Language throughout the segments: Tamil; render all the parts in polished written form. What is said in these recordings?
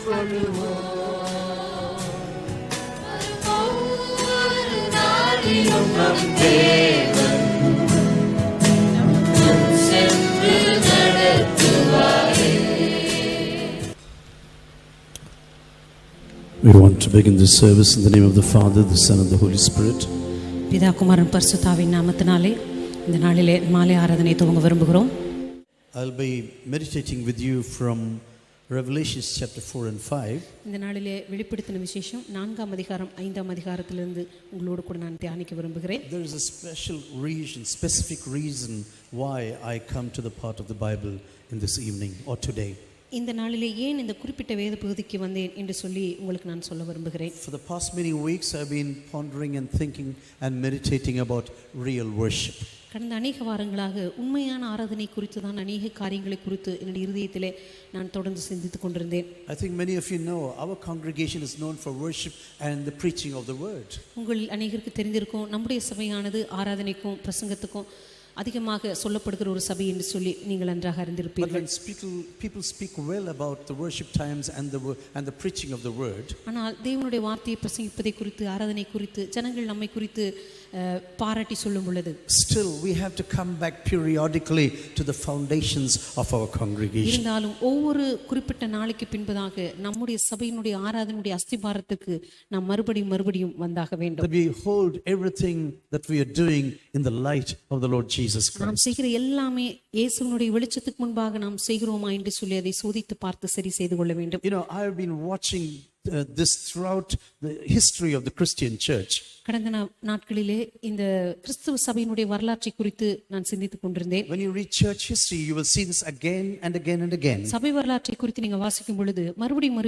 We want to begin this service in the name of the Father, the Son, and the Holy Spirit. பிதா குமாரன் பரிசுத்தாவின் நாமத்தினாலே இந்த நாளிலே மாலை ஆராதனை துவங்க விரும்புகிறோம். I'll be meditating with you from Revelation chapter 4 and 5. இந்த நாளிலே வெளிப்படுத்தின விசேஷம் 4ஆம் அதிகாரம் 5ஆம் அதிகாரத்திலிருந்து உங்களோடு கூட நான் தியானிக்க விரும்புகிறேன். There is a specific reason why I come to the part of the Bible in this evening or today. இந்த நாளிலே ஏன் இந்த குறிப்பிட்ட வேத பகுதிக்கு வந்தேன் என்று சொல்லி உங்களுக்கு நான் சொல்ல விரும்புகிறேன். For the past many weeks I've been pondering and thinking and meditating about real worship. கடந்த அநேக வாரங்களாக உண்மையான ஆராதனை குறித்து தான் அநேக காரியங்களை குறித்து என்னுடைய இருதயத்திலே நான் தொடர்ந்து சிந்தித்துக் கொண்டிருந்தேன். I think many of you know our congregation is known for worship and the preaching of the word. உங்களில் அநேகருக்கு தெரிந்திருக்கும் நம்முடைய சபையானது ஆராதனைக்கும் பிரசங்கத்துக்கும் அதிகமாக சொல்லப்படுகிற ஒரு சபை என்று சொல்லி நீங்கள் நன்றாக அறிந்திருப்பீர்கள். But when people speak well about the worship times and the preaching of the word, ஆனால் தேவனுடைய வார்த்தையை பிரசங்கிப்பதை குறித்து ஆராதனை குறித்து ஜனங்கள் நம்மை குறித்து பாராட்டி சொல்லும் பொழுது still we have to come back periodically to the foundations of our congregation. இருந்தாலும் ஒவ்வொரு குறிப்பிட்ட நாளைக்கு பின்பதாக நம்முடைய சபையினுடைய ஆராதனையுடைய அஸ்திபாரத்துக்கு நாம் மறுபடியும் வந்தாக வேண்டும். That we hold everything that we are doing in the light of the Lord Jesus Christ. நாம் செய்கிற எல்லாமே இயேசுவினுடைய வெளிச்சத்துக்கு முன்பாக நாம் செய்கிறோமா என்று சொல்லி அதை சோதித்து பார்த்து சரி செய்து கொள்ள வேண்டும். You know, I have been watching this throughout the history of the Christian church. கடந்த நாட்களிலே இந்த கிறிஸ்தவ சபையினுடைய வரலாற்றை குறித்து நான் சிந்தித்துக் கொண்டிருந்தேன். When you read church history you will see this again and again and again. சபை வரலாற்றை குறித்து நீங்க வாசிக்கும் பொழுது மறுபடியும்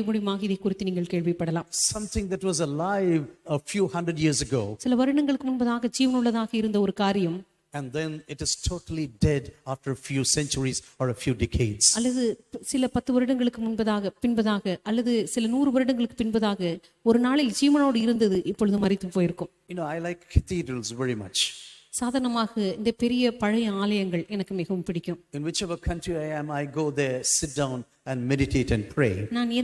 இதை குறித்து நீங்கள் கேள்விப்படலாம். Something that was alive a few hundred years ago, சில வருடங்களுக்கு முன்பதாக ஜீவனுள்ளதாக இருந்த ஒரு காரியம், and then it is totally dead after a few centuries or a few decades. அல்லது சில 10 வருடங்களுக்கு பின்பதாக அல்லது சில 100 வருடங்களுக்கு பின்பதாக ஒரு நாளில் ஜீவனோடு இருந்தது இப்பொழுது மரித்து போயிருக்கும். You know, I like cathedrals very much. சாதாரணமாக இந்த பெரிய பழைய ஆலயங்கள் எனக்கு மிகவும் பிடிக்கும். In whichever country I am, I go there, sit down and meditate and pray. நான்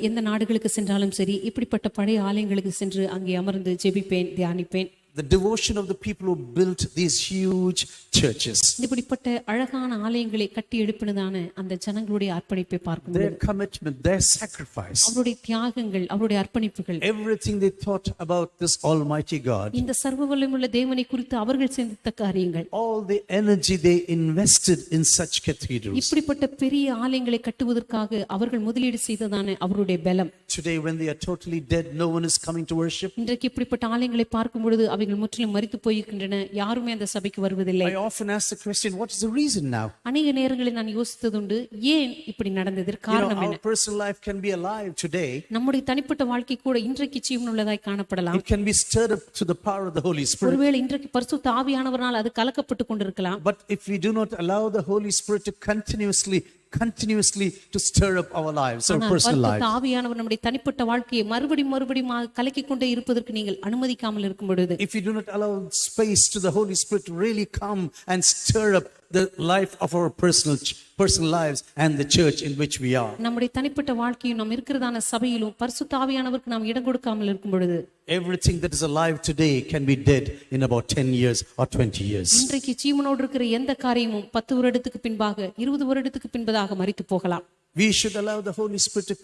எந்த நாடுகளுக்கு சென்றாலும் சரி இப்படிப்பட்ட பழைய ஆலயங்களுக்கு சென்று அங்கே அமர்ந்து ஜெபிப்பேன், தியானிப்பேன். The devotion of the people who built these huge churches, இப்படிப்பட்ட அழகான ஆலயங்களை கட்டி எழுப்பினதான அந்த ஜனங்களுடைய அர்ப்பணிப்பை பார்க்கும்போது, their commitment, their sacrifice, அவருடைய தியாகங்கள், அவருடைய அர்ப்பணிப்புகள், everything they thought about this almighty God, இந்த சர்வ வல்லமையுள்ள தேவனை குறித்து அவர்கள் சிந்தித்த காரியங்கள், all the energy they invested in such cathedrals. இப்படிப்பட்ட பெரிய ஆலயங்களை கட்டுவதற்காக அவர்கள் முதலீடு செய்ததான அவருடைய பலம், Today when they are totally dead, no one is coming to worship. இன்றைக்கு இப்படிப்பட்ட ஆலயங்களை பார்க்கும் பொழுது அவைகள் முற்றிலும் மரித்து போயிருக்கின்றன, யாருமே அந்த சபைக்கு வருவதில்லை. I often ask the question, what is the reason now? அநேக நேரங்களில் நான் யோசித்ததுண்டு, ஏன் இப்படி நடந்தது, காரணம் என்ன? Our personal life can be alive today. நம்முடைய தனிப்பட்ட வாழ்க்கை கூட இன்றைக்கு ஜீவனுள்ளதாய் காணப்படலாம். It can be stirred up to the power of the Holy Spirit. ஒருவேளை இன்றைக்கு பரிசுத்த ஆவியானவரால் அது கலக்கப்பட்டு கொண்டிருக்கலாம். But if we do not allow the Holy Spirit to continuously to stir up our lives, our personal lives, பரிசுத்த ஆவியானவர் நம்முடைய தனிப்பட்ட வாழ்க்கையை மறுபடியும் கலக்கிக் கொண்டே இருப்பதற்கு நீங்கள் அனுமதிக்காமல் இருக்கும் பொழுது, if you do not allow space to the Holy Spirit to really come and stir up the life of our personal lives and the church in which we are, நம்முடைய தனிப்பட்ட வாழ்க்கையும் நாம் இருக்கிறதான சபையிலும் பரிசுத்த ஆவியானவருக்கு நாம் இடம் கொடுக்காமல் இருக்கும் பொழுது, everything that is alive today can be dead in about 10 years or 20 years. இன்றைக்கு ஜீவனோடு இருக்கிற எந்த காரியமும் 10 வருடத்துக்கு பின்பாக 20 வருடத்துக்கு பின்பதாக மரித்து போகலாம். We should allow the Holy Spirit to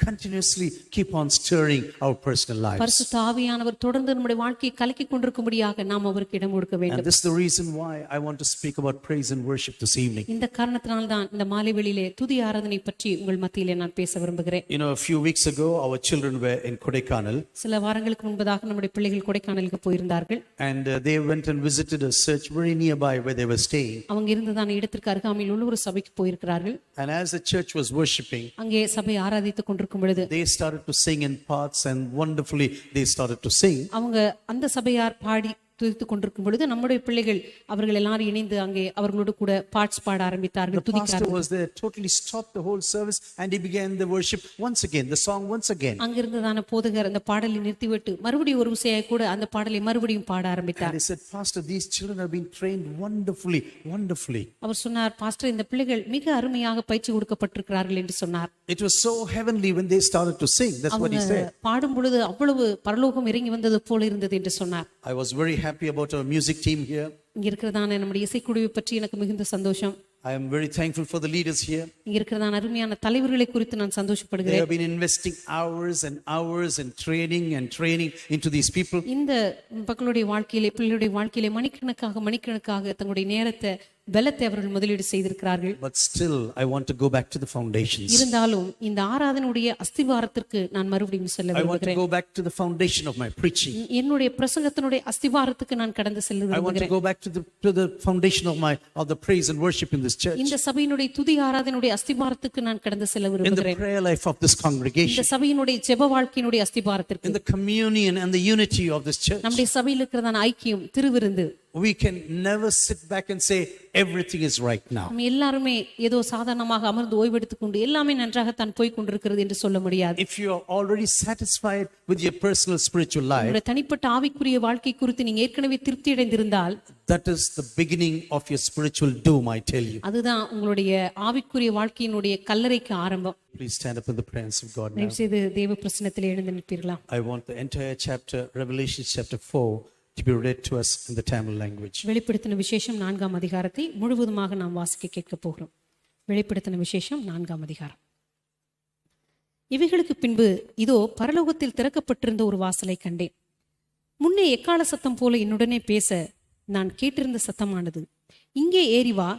continuously keep on stirring our personal lives. பரிசுத்த ஆவியானவர் தொடர்ந்து நம்முடைய வாழ்க்கையை கலக்கிக் கொண்டிருக்கும்படியாக நாம் அவருக்கு இடம் கொடுக்க வேண்டும். And this is the reason why I want to speak about praise and worship this evening. இந்த காரணத்தினால் தான் இந்த மாலை வேளையிலே துதி ஆராதனை பற்றி உங்கள் மத்தியிலே நான் பேச விரும்புகிறேன். You know, a few weeks ago our children were in Kodaikanal. சில வாரங்களுக்கு முன்பதாக நம்முடைய பிள்ளைகள் கொடைக்கானலுக்கு போயிருந்தார்கள். And they went and visited a church very nearby where they were staying. அவங்க இருந்ததான இடத்திற்கு அருகாமையில் உள்ள ஒரு சபைக்கு போயிருக்கிறார்கள். And as the church was worshiping, அங்கே சபை ஆராதித்துக் கொண்டிருக்கும் பொழுது they started to sing in parts and wonderfully they started to sing. அவங்க அந்த சபையார் துதித்துக் கொண்டிருக்கும் பொழுது நம்முடைய பிள்ளைகள் அவர்கள் எல்லாரும் இணைந்து அங்கே அவர்களோடு கூட பாட்ஸ் பாட ஆரம்பித்தார்கள், The துதிக்க pastor was there, totally stopped the whole service, and he began the worship once again, the song once again. அங்கிருந்ததான போதகர் அந்த பாடலை நிறுத்திவிட்டு மறுபடியும் ஒரு விசையாய் கூட அந்த பாடலை மறுபடியும் பாட And ஆரம்பித்தார். he said, Pastor, these children have been trained wonderfully, wonderfully. அவர் சொன்னார், பாஸ்டர், இந்த பிள்ளைகள் மிக அருமையாக பயிற்சி கொடுக்கப்பட்டிருக்கிறார்கள் என்று சொன்னார். It was so heavenly when they started to sing. That's what he said. பாடும் பொழுது அவ்வளவு பரலோகம் இறங்கி வந்தது போல இருந்தது என்று சொன்னார். I was very happy about our music team here. இங்க இருக்கிறதான நம்முடைய இசைக்குழுவை பற்றி எனக்கு மிகுந்த சந்தோஷம். I am very thankful for the leaders here. இங்க இருக்கிறதான அருமையான தலைவர்களை குறித்து நான் They சந்தோஷப்படுகிறேன். have been investing hours and hours and training into these people. இந்த மக்களுடைய வாழ்க்கையிலே, பிள்ளைகளுடைய வாழ்க்கையிலே மணிக்கணக்காக தங்களுடைய நேரத்தை, பலத்தை அவர்கள் முதலீடு செய்திருக்கிறார்கள். But still, I want to go back to the foundations. இருந்தாலும் இந்த ஆராதனுடைய அஸ்திவாரத்திற்கு நான் மறுபடியும் செல்ல I want to விரும்புகிறேன். go back to the foundation of my preaching. என்னுடைய பிரசங்கத்தினுடைய அஸ்திவாரத்துக்கு நான் கடந்து செல்ல I want to விரும்புகிறேன். go back to the foundation of the praise and worship in this church. இந்த சபையினுடைய துதி ஆராதனுடைய அஸ்திவாரத்துக்கு நான் கடந்து செல்ல In the விரும்புகிறேன். prayer life of this congregation. இந்த சபையினுடைய ஜெப வாழ்க்கையினுடைய அஸ்திவாரத்திற்கு, In the communion and the unity of this church. நம்முடைய சபையில் இருக்கிறதான ஐக்கியம், திருவிருந்து. We can never sit back and say everything is right now. நம்ம எல்லாருமே ஏதோ சாதாரணமாக அமர்ந்து ஓய்வெடுத்துக் கொண்டு எல்லாமே நன்றாகத்தான் போய் கொண்டிருக்கிறது என்று சொல்ல முடியாது. If you are already satisfied with your personal spiritual life, உங்களுடைய தனிப்பட்ட ஆவிக்குரிய வாழ்க்கை குறித்து நீங்க ஏற்கனவே திருப்தி அடைந்திருந்தால், that is the beginning of your spiritual doom, I tell you. அதுதான் உங்களுடைய ஆவிக்குரிய வாழ்க்கையினுடைய கல்லறைக்கு ஆரம்பம். Please stand up in the presence of God now. தயவு செய்து தேவ பிரசன்னத்தில் எழுந்து நிற்பீர்களா? I want the entire chapter, Revelation chapter 4, to be read to us in the Tamil language. வெளிப்படுத்தின விசேஷம் 4ஆம் அதிகாரத்தை முழுவதுமாக நாம் வாசிக்க கேட்க போகிறோம். வெளிப்படுத்தின விசேஷம் 4ஆம் அதிகாரம். இவைகளுக்கு பின்பு இதோ பரலோகத்தில் திறக்கப்பட்டிருந்த ஒரு வாசலை கண்டேன். முன்னே எக்கால சத்தம் போல என்னுடனே பேச நான் கேட்டிருந்த சத்தமானது, இங்கே ஏறி வா,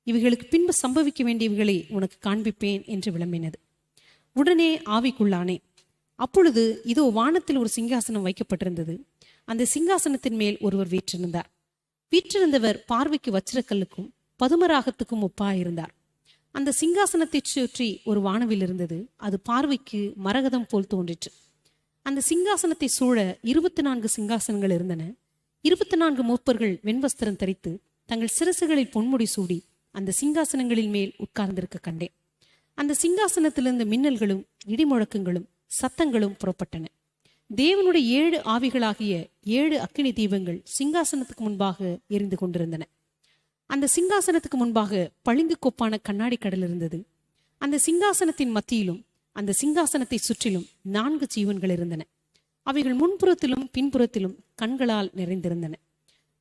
இவைகளுக்கு பின்பு சம்பவிக்க வேண்டியவைகளை உனக்கு காண்பிப்பேன் என்று விளம்பினது. உடனே ஆவிக்குள்ளானே. அப்பொழுது இதோ வானத்தில் ஒரு சிங்காசனம் வைக்கப்பட்டிருந்தது. அந்த சிங்காசனத்தின் மேல் ஒருவர் வீற்றிருந்தார். வீற்றிருந்தவர் பார்வைக்கு வச்சிரக்கல்லுக்கும் பதுமராகத்துக்கும் ஒப்பாயிருந்தார். அந்த சிங்காசனத்தை சுற்றி ஒரு வானவில் இருந்தது. அது பார்வைக்கு மரகதம் போல் தோன்றிற்று. அந்த சிங்காசனத்தை சூழ 24 சிங்காசனங்கள் இருந்தன. 24 மூப்பர்கள் வெண்வஸ்திரம் தரித்து தங்கள் சிரசுகளில் பொன்முடி சூடி அந்த சிங்காசனங்களின் மேல் உட்கார்ந்திருக்க கண்டேன். அந்த சிங்காசனத்திலிருந்து மின்னல்களும் இடிமுழக்கங்களும் சத்தங்களும் புறப்பட்டன. தேவனுடைய 7 ஆவிகளாகிய 7 அக்கினி தீபங்கள் சிங்காசனத்துக்கு முன்பாக எரிந்து கொண்டிருந்தன. அந்த சிங்காசனத்துக்கு முன்பாக பளிங்கு கொப்பான கண்ணாடி கடல் இருந்தது. அந்த சிங்காசனத்தின் மத்தியிலும் அந்த சிங்காசனத்தை சுற்றிலும் 4 ஜீவன்கள் இருந்தன. அவைகள் முன்புறத்திலும் பின்புறத்திலும் கண்களால் நிறைந்திருந்தன.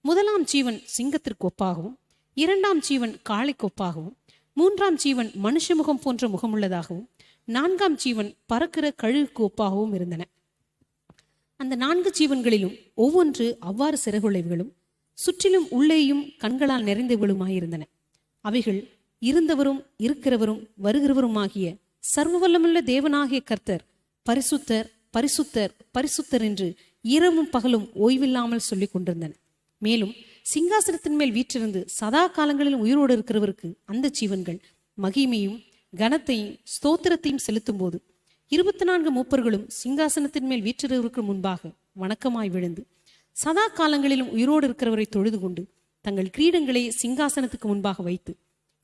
முதலாம் ஜீவன் சிங்கத்திற்கு ஒப்பாகவும், 2ஆம் ஜீவன் காளைக்கு ஒப்பாகவும், 3ஆம் ஜீவன் மனுஷ முகம் போன்ற முகமுள்ளதாகவும், 4ஆம் ஜீவன் பறக்கிற கழுகுக்கு ஒப்பாகவும் இருந்தன. அந்த 4 ஜீவன்களிலும் ஒவ்வொன்று அவ்வாறு சிறகுளைவுகளும் சுற்றிலும் உள்ளேயும் கண்களால் நிறைந்தவளுமாயிருந்தன. அவைகள் இருந்தவரும் இருக்கிறவரும் வருகிறவருமாகிய சர்வவல்லமுள்ள தேவனாகிய கர்த்தர் பரிசுத்தர் பரிசுத்தர் பரிசுத்தர் என்று இரவும் பகலும் ஓய்வில்லாமல் சொல்லிக் கொண்டிருந்தன. மேலும் சிங்காசனத்தின் மேல் வீற்றிருந்து சதா காலங்களிலும் உயிரோடு இருக்கிறவருக்கு அந்த ஜீவன்கள் மகிமையும் கனத்தையும் ஸ்தோத்திரத்தையும் செலுத்தும் போது 24 மூப்பர்களும் சிங்காசனத்தின் மேல் வீற்றிருவருக்கு முன்பாக வணக்கமாய் விழுந்து சதா காலங்களிலும் உயிரோடு இருக்கிறவரை தொழுது கொண்டு தங்கள் கிரீடங்களை சிங்காசனத்துக்கு முன்பாக வைத்து,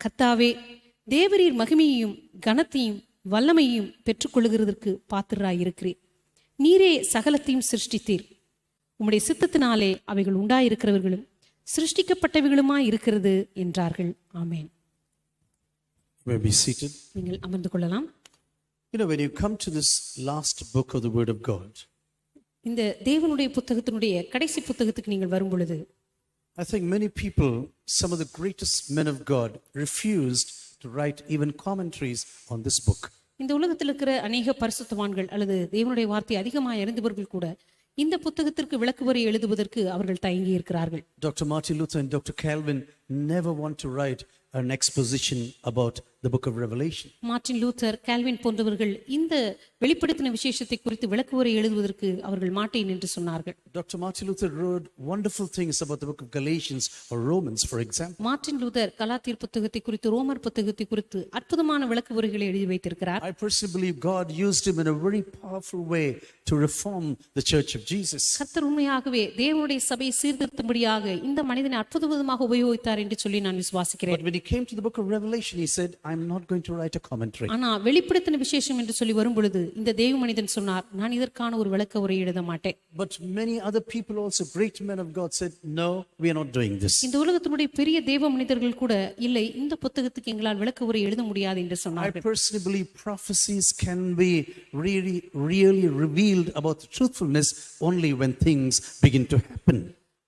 கர்த்தாவே, தேவரீர் மகிமையையும் கனத்தையும் வல்லமையையும் பெற்றுக்கொள்ளுகிறதற்கு பாத்திரராயிருக்கிறீர். நீரே சகலத்தையும் சிருஷ்டித்தீர். உம்முடைய சித்தத்தினாலே அவைகள் உண்டாயிருக்கிறவர்களும் சிருஷ்டிக்கப்பட்டவைகளுமாய் இருக்கிறது என்றார்கள். ஆமேன். You may be seated. நீங்கள் அமர்ந்து கொள்ளலாம். You know, when you come to this last book of the Word of God, இந்த தேவனுடைய புத்தகத்தினுடைய கடைசி புத்தகத்துக்கு நீங்கள் வரும் பொழுது, I think many people, some of the greatest men of God, refused to write even commentaries on this book. இந்த உலகத்தில் இருக்கிற அநேக பரிசுத்தவான்கள் அல்லது தேவனுடைய வார்த்தை அதிகமாக அறிந்தவர்கள் கூட இந்த புத்தகத்திற்கு விளக்குவரை எழுதுவதற்கு அவர்கள் தயங்கி இருக்கிறார்கள். Dr. Martin Luther and Dr. Calvin never want to write an exposition about the book of Revelation. Martin Luther, Calvin போன்றவர்கள் இந்த வெளிப்படுத்தின விசேஷத்தை குறித்து விளக்குவரை எழுதுவதற்கு அவர்கள் மாட்டேன் என்று சொன்னார்கள். Dr. Martin Luther wrote wonderful things about the book of Galatians or Romans, for example. Martin Luther கலாத்தியர் புத்தகத்தை குறித்து, ரோமர் புத்தகத்தை குறித்து அற்புதமான விளக்குவரைகளை எழுதி வைத்திருக்கிறார். I personally believe God used him in a very powerful way to reform the church of Jesus. கர்த்தர் உண்மையாகவே தேவனுடைய சபையை சீர்திருத்தும்படியாக இந்த மனிதனை அற்புதமாக உபயோகித்தார் என்று சொல்லி நான் விசுவாசிக்கிறேன். But when he came to the book of Revelation, he said, I'm not going to write a commentary. ஆனா வெளிப்படுத்தின விசேஷம் என்று சொல்லி வரும் பொழுது இந்த தேவ மனிதன் சொன்னார், நான் இதற்கான ஒரு விளக்க உரை எழுத மாட்டேன். But many other people also, great men of God, said, no, we are not doing this. இந்த உலகத்தினுடைய பெரிய தேவ மனிதர்கள் கூட இல்லை, இந்த புத்தகத்துக்கு எங்களால் விளக்க உரை எழுத முடியாது என்று I சொன்னார்கள். personally believe prophecies can be really revealed about the truthfulness only when things begin to happen.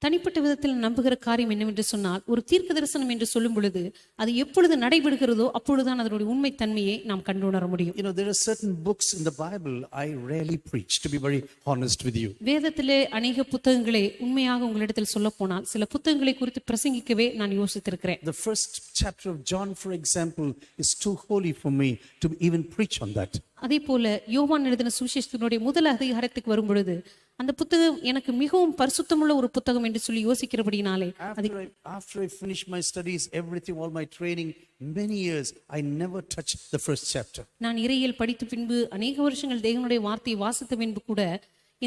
தனிப்பட்ட விதத்தில் நம்புகிற காரியம் என்னவென்று சொன்னால், ஒரு தீர்க்க தரிசனம் என்று சொல்லும் பொழுது அது எப்பொழுது நடைபெறுகிறதோ அப்பொழுதுதான் அதனுடைய உண்மை தன்மையை நாம் கண்டு உணர முடியும். You know, there are certain books in the Bible I rarely preach, to be very honest with you. வேதத்திலே அநேக புத்தகங்களை உண்மையாக உங்களிடத்தில் சொல்ல போனால் சில புத்தகங்களை குறித்து பிரசங்கிக்கவே நான் யோசித்திருக்கிறேன். The first chapter of John, for example, is too holy for me to even preach on that. அதே போல யோவான் எழுதின சுவிசேஷத்தினுடைய முதல் அதிகாரத்துக்கு வரும் பொழுது அந்த புத்தகம் எனக்கு மிகவும் பரிசுத்தமுள்ள ஒரு புத்தகம் என்று சொல்லி யோசிக்கிறபடினாலே After I finished my studies, everything, all my training, many years, I never touched the first chapter. நான் இறையியல் படித்த பின்பு அநேக வருஷங்கள் தேவனுடைய வார்த்தையை வாசித்த பின்பு கூட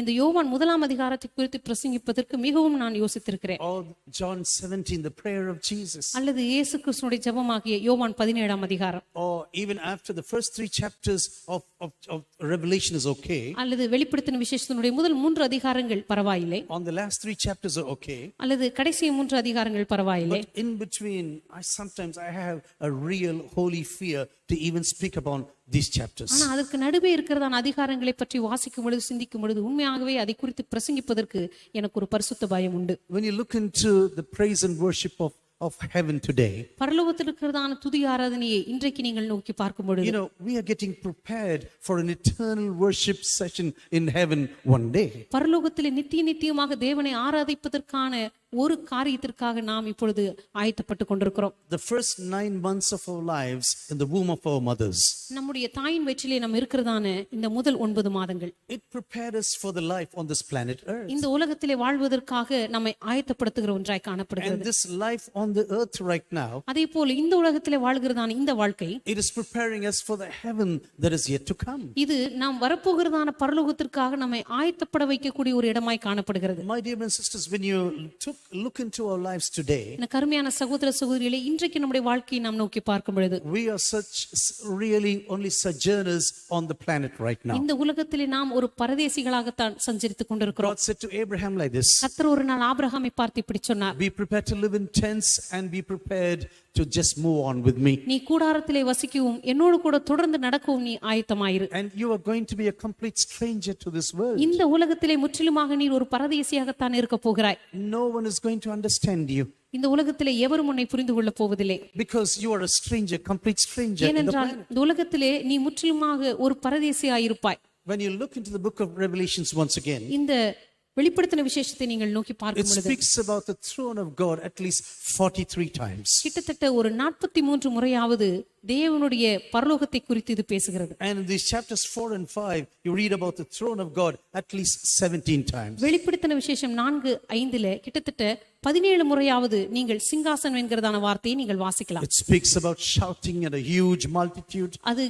இந்த யோவான் முதலாம் அதிகாரத்தை குறித்து பிரசங்கிப்பதற்கு மிகவும் நான் யோசித்திருக்கிறேன். Or John 17, the prayer of Jesus. அல்லது இயேசு கிறிஸ்துவினுடைய ஜெபமாகிய யோவான் 17ஆம் அதிகாரம். Or even after the first 3 chapters of Revelation is okay. அல்லது வெளிப்படுத்தின விசேஷத்தினுடைய முதல் 3 அதிகாரங்கள் பரவாயில்லை. On the last 3 chapters are okay. அல்லது கடைசி 3 அதிகாரங்கள் பரவாயில்லை. But in between, sometimes I have a real holy fear to even speak upon these chapters. ஆனா அதற்கு நடுவே இருக்கிறதான அதிகாரங்களை பற்றி வாசிக்கும் பொழுது, சிந்திக்கும் பொழுது உண்மையாகவே அதை குறித்து பிரசங்கிப்பதற்கு எனக்கு ஒரு பரிசுத்த பயம் உண்டு. When you look into the praise and worship of heaven today, பரலோகத்தில் இருக்கிறதான துதி ஆராதனையை இன்றைக்கு நீங்கள் நோக்கி பார்க்கும் பொழுது, you know, we are getting prepared for an eternal worship session in heaven one day. பரலோகத்திலே நித்தியமாக தேவனை ஆராதிப்பதற்கான ஒரு காரியத்திற்காக நாம் இப்பொழுது ஆயத்தப்பட்டு கொண்டிருக்கிறோம். The first 9 months of our lives in the womb of our mothers, நம்முடைய தாயின் வயிற்றிலே நாம் இருக்கிறதான இந்த முதல் 9 மாதங்கள் it prepared us for the life on this planet earth. இந்த உலகத்திலே வாழ்வதற்காக நம்மை ஆயத்தப்படுத்துகிற ஒன்றாய் காணப்படுகிறது. And this life on the earth right now, அதே போல இந்த உலகத்திலே வாழ்கிறதான இந்த வாழ்க்கை, it is preparing us for the heaven that is yet to come. இது நாம் வரப்போகிறதான பரலோகத்திற்காக நம்மை ஆயத்தப்பட வைக்கக்கூடிய ஒரு இடமாய் காணப்படுகிறது. My dear and sisters, when you look into our lives today, இந்த கருமையான சகோதர சகோதரிகளே, இன்றைக்கு நம்முடைய வாழ்க்கையை நாம் நோக்கி பார்க்கும் பொழுது we are really only sojourners on the planet right now. இந்த உலகத்திலே நாம் ஒரு பரதேசிகளாகத்தான் சஞ்சரித்துக் கொண்டிருக்கிறோம். God said to Abraham like this, கர்த்தர் ஒரு நாள் ஆபிரகாமை பார்த்து இப்படி சொன்னார், be prepared to live in tents and be prepared to just move on with me. நீ கூடாரத்திலே வசிக்கவும் என்னோடு கூட தொடர்ந்து நடக்கவும் நீ ஆயத்தமாயிரு. And you are going to be a complete stranger to this world. இந்த உலகத்திலே முற்றிலுமாக நீ ஒரு பரதேசியாகத்தான் இருக்க போகிறாய். No one is going to understand you. இந்த உலகத்திலே எவரும் உன்னை புரிந்து கொள்ள போவதில்லை. Because you are a stranger, complete stranger in the ஏனென்றால் planet. இந்த உலகத்திலே நீ முற்றிலுமாக ஒரு பரதேசியாயிருப்பாய். When you look into the book of Revelations once again, இந்த வெளிப்படுத்தின விசேஷத்தை நீங்கள் நோக்கி it பார்க்கும் பொழுது speaks about the throne of God at least 43 times. கிட்டத்தட்ட ஒரு 43 முறையாவது தேவனுடைய பரலோகத்தை குறித்து இது பேசுகிறது. And in these chapters 4 and 5, you read about the throne of God at least 17 times. வெளிப்படுத்தின விசேஷம் 4:5 கிட்டத்தட்ட 17 முறையாவது நீங்கள் சிங்காசனம் என்கிறதான வார்த்தையை நீங்கள் வாசிக்கலாம். It speaks about shouting and a huge multitude. அது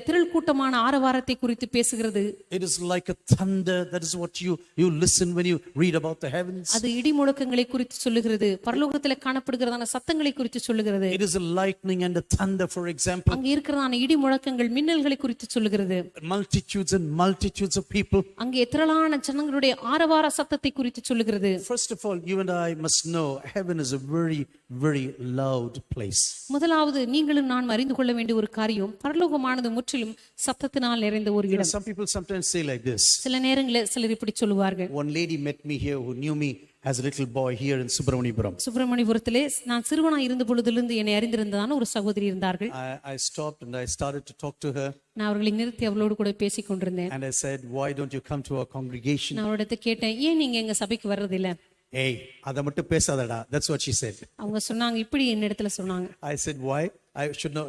திரள் கூட்டமான ஆரவாரத்தை குறித்து பேசுகிறது. It is like a thunder. That is what you listen when you read about the heavens. அது இடி முழக்கங்களை குறித்து சொல்லுகிறது. பரலோகத்திலே காணப்படுகிறதான சத்தங்களை குறித்து சொல்லுகிறது. It is a lightning and a thunder, for example. அங்கே இருக்கிறதான இடி முழக்கங்கள், மின்னல்களை குறித்து சொல்லுகிறது. Multitudes and multitudes of people. அங்கே திரளான ஜனங்களுடைய ஆரவார சத்தத்தை குறித்து சொல்லுகிறது. First of all, you and I must know heaven is a very, very loud place. முதலாவது நீங்களும் நான் அறிந்து கொள்ள வேண்டிய ஒரு காரியம், பரலோகமானது முற்றிலும் சத்தத்தினால் நிறைந்த ஒரு இடம். Some people sometimes say like this. சில நேரங்களில் சிலர் இப்படி சொல்லுவார்கள். One lady met me here who knew me as a little boy here in Subramanipuram. சுப்பிரமணியபுரத்திலே நான் சிறுவனாய் இருந்த பொழுதிலிருந்து என்னை அறிந்திருந்ததான ஒரு சகோதரி இருந்தார்கள். I stopped and I started to talk to her. நான் அவர்களை நிறுத்தி அவளோடு கூட பேசிக் கொண்டிருந்தேன். And I said, why don't you come to our congregation? நான் அவரிடத்தை கேட்டேன், ஏன் நீங்க எங்க சபைக்கு வர்றதில்லை? Hey, அத மட்டும் பேசாதடா. That's what she said. அவங்க சொன்னாங்க, இப்படி என்னிடத்துல சொன்னாங்க. I said, why?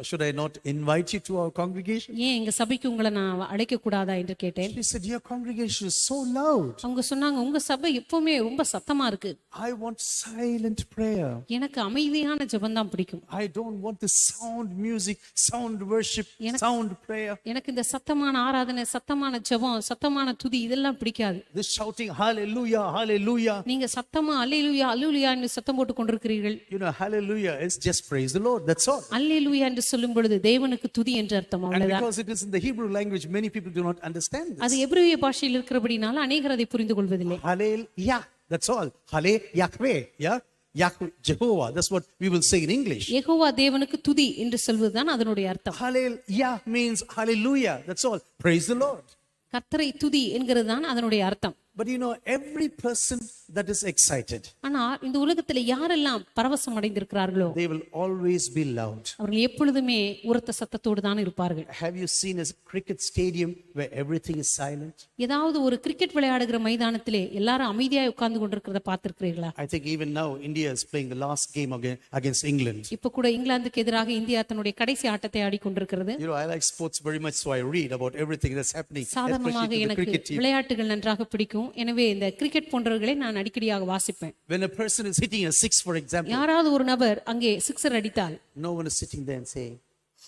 should I not invite you to our congregation? ஏன் எங்க சபைக்கு உங்களை நான் அழைக்க கூடாதா என்று கேட்டேன். She said, your congregation is so loud. அவங்க சொன்னாங்க, உங்க சபை எப்பவுமே ரொம்ப சத்தமா இருக்கு. I want silent prayer. எனக்கு அமைதியான ஜெபம் தான் பிடிக்கும். I don't want the sound music, sound worship, sound prayer. எனக்கு இந்த சத்தமான ஆராதனை, சத்தமான ஜெபம், சத்தமான துதி இதெல்லாம் பிடிக்காது. This shouting hallelujah, hallelujah. நீங்க சத்தமா அல்லேலூயா அல்லேலூயா என்று சத்தம் போட்டு கொண்டிருக்கிறீர்கள். You know, hallelujah is just praise the Lord, that's all. அல்லேலூயா என்று சொல்லும் பொழுது தேவனுக்கு துதி என்று அர்த்தம், And அவ்வளவுதான். because it is in the Hebrew language, many people do not understand this. அது எபிரேய பாஷையில் இருக்கிறபடினால அநேகர் அதை புரிந்து கொள்வதில்லை. Hallelujah, that's all. Halle Yahweh, yeah? Yahweh, Jehovah, that's what we will say in English. Jehovah தேவனுக்கு துதி என்று சொல்வதுதான் அதனுடைய அர்த்தம். Hallelujah means hallelujah, that's all. Praise the Lord. கர்த்தரை துதி என்கிறது தான் அதனுடைய அர்த்தம். But you know, every person that is excited, ஆனா இந்த உலகத்துல யாரெல்லாம் பரவசம் அடைந்திருக்கிறார்களோ they will always be loud. அவர்கள் எப்பொழுதுமே உரத்த சத்தத்தோடு தான் இருப்பார்கள். Have you seen a cricket stadium where everything is silent? ஏதாவது ஒரு கிரிக்கெட் விளையாடுகிற மைதானத்திலே எல்லாரும் அமைதியாய் உட்கார்ந்து கொண்டிருக்கிறத பார்த்திருக்கிறீர்களா? I think even now India is playing the last game against England. இப்ப கூட இங்கிலாந்துக்கு எதிராக இந்தியா தன்னுடைய கடைசி ஆட்டத்தை ஆடிக்கொண்டிருக்கிறது. You know, I like sports very much, so I read about everything that's happening, சாதாரணமாக especially to the எனக்கு cricket team. விளையாட்டுகள் நன்றாக பிடிக்கும். எனவே இந்த கிரிக்கெட் போன்றவர்களை நான் அடிக்கடியாக வாசிப்பேன். When a person is hitting a six, for example, யாராவது ஒரு நபர் அங்கே சிக்ஸர் அடித்தால் no one is sitting there and saying,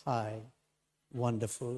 hi, wonderful.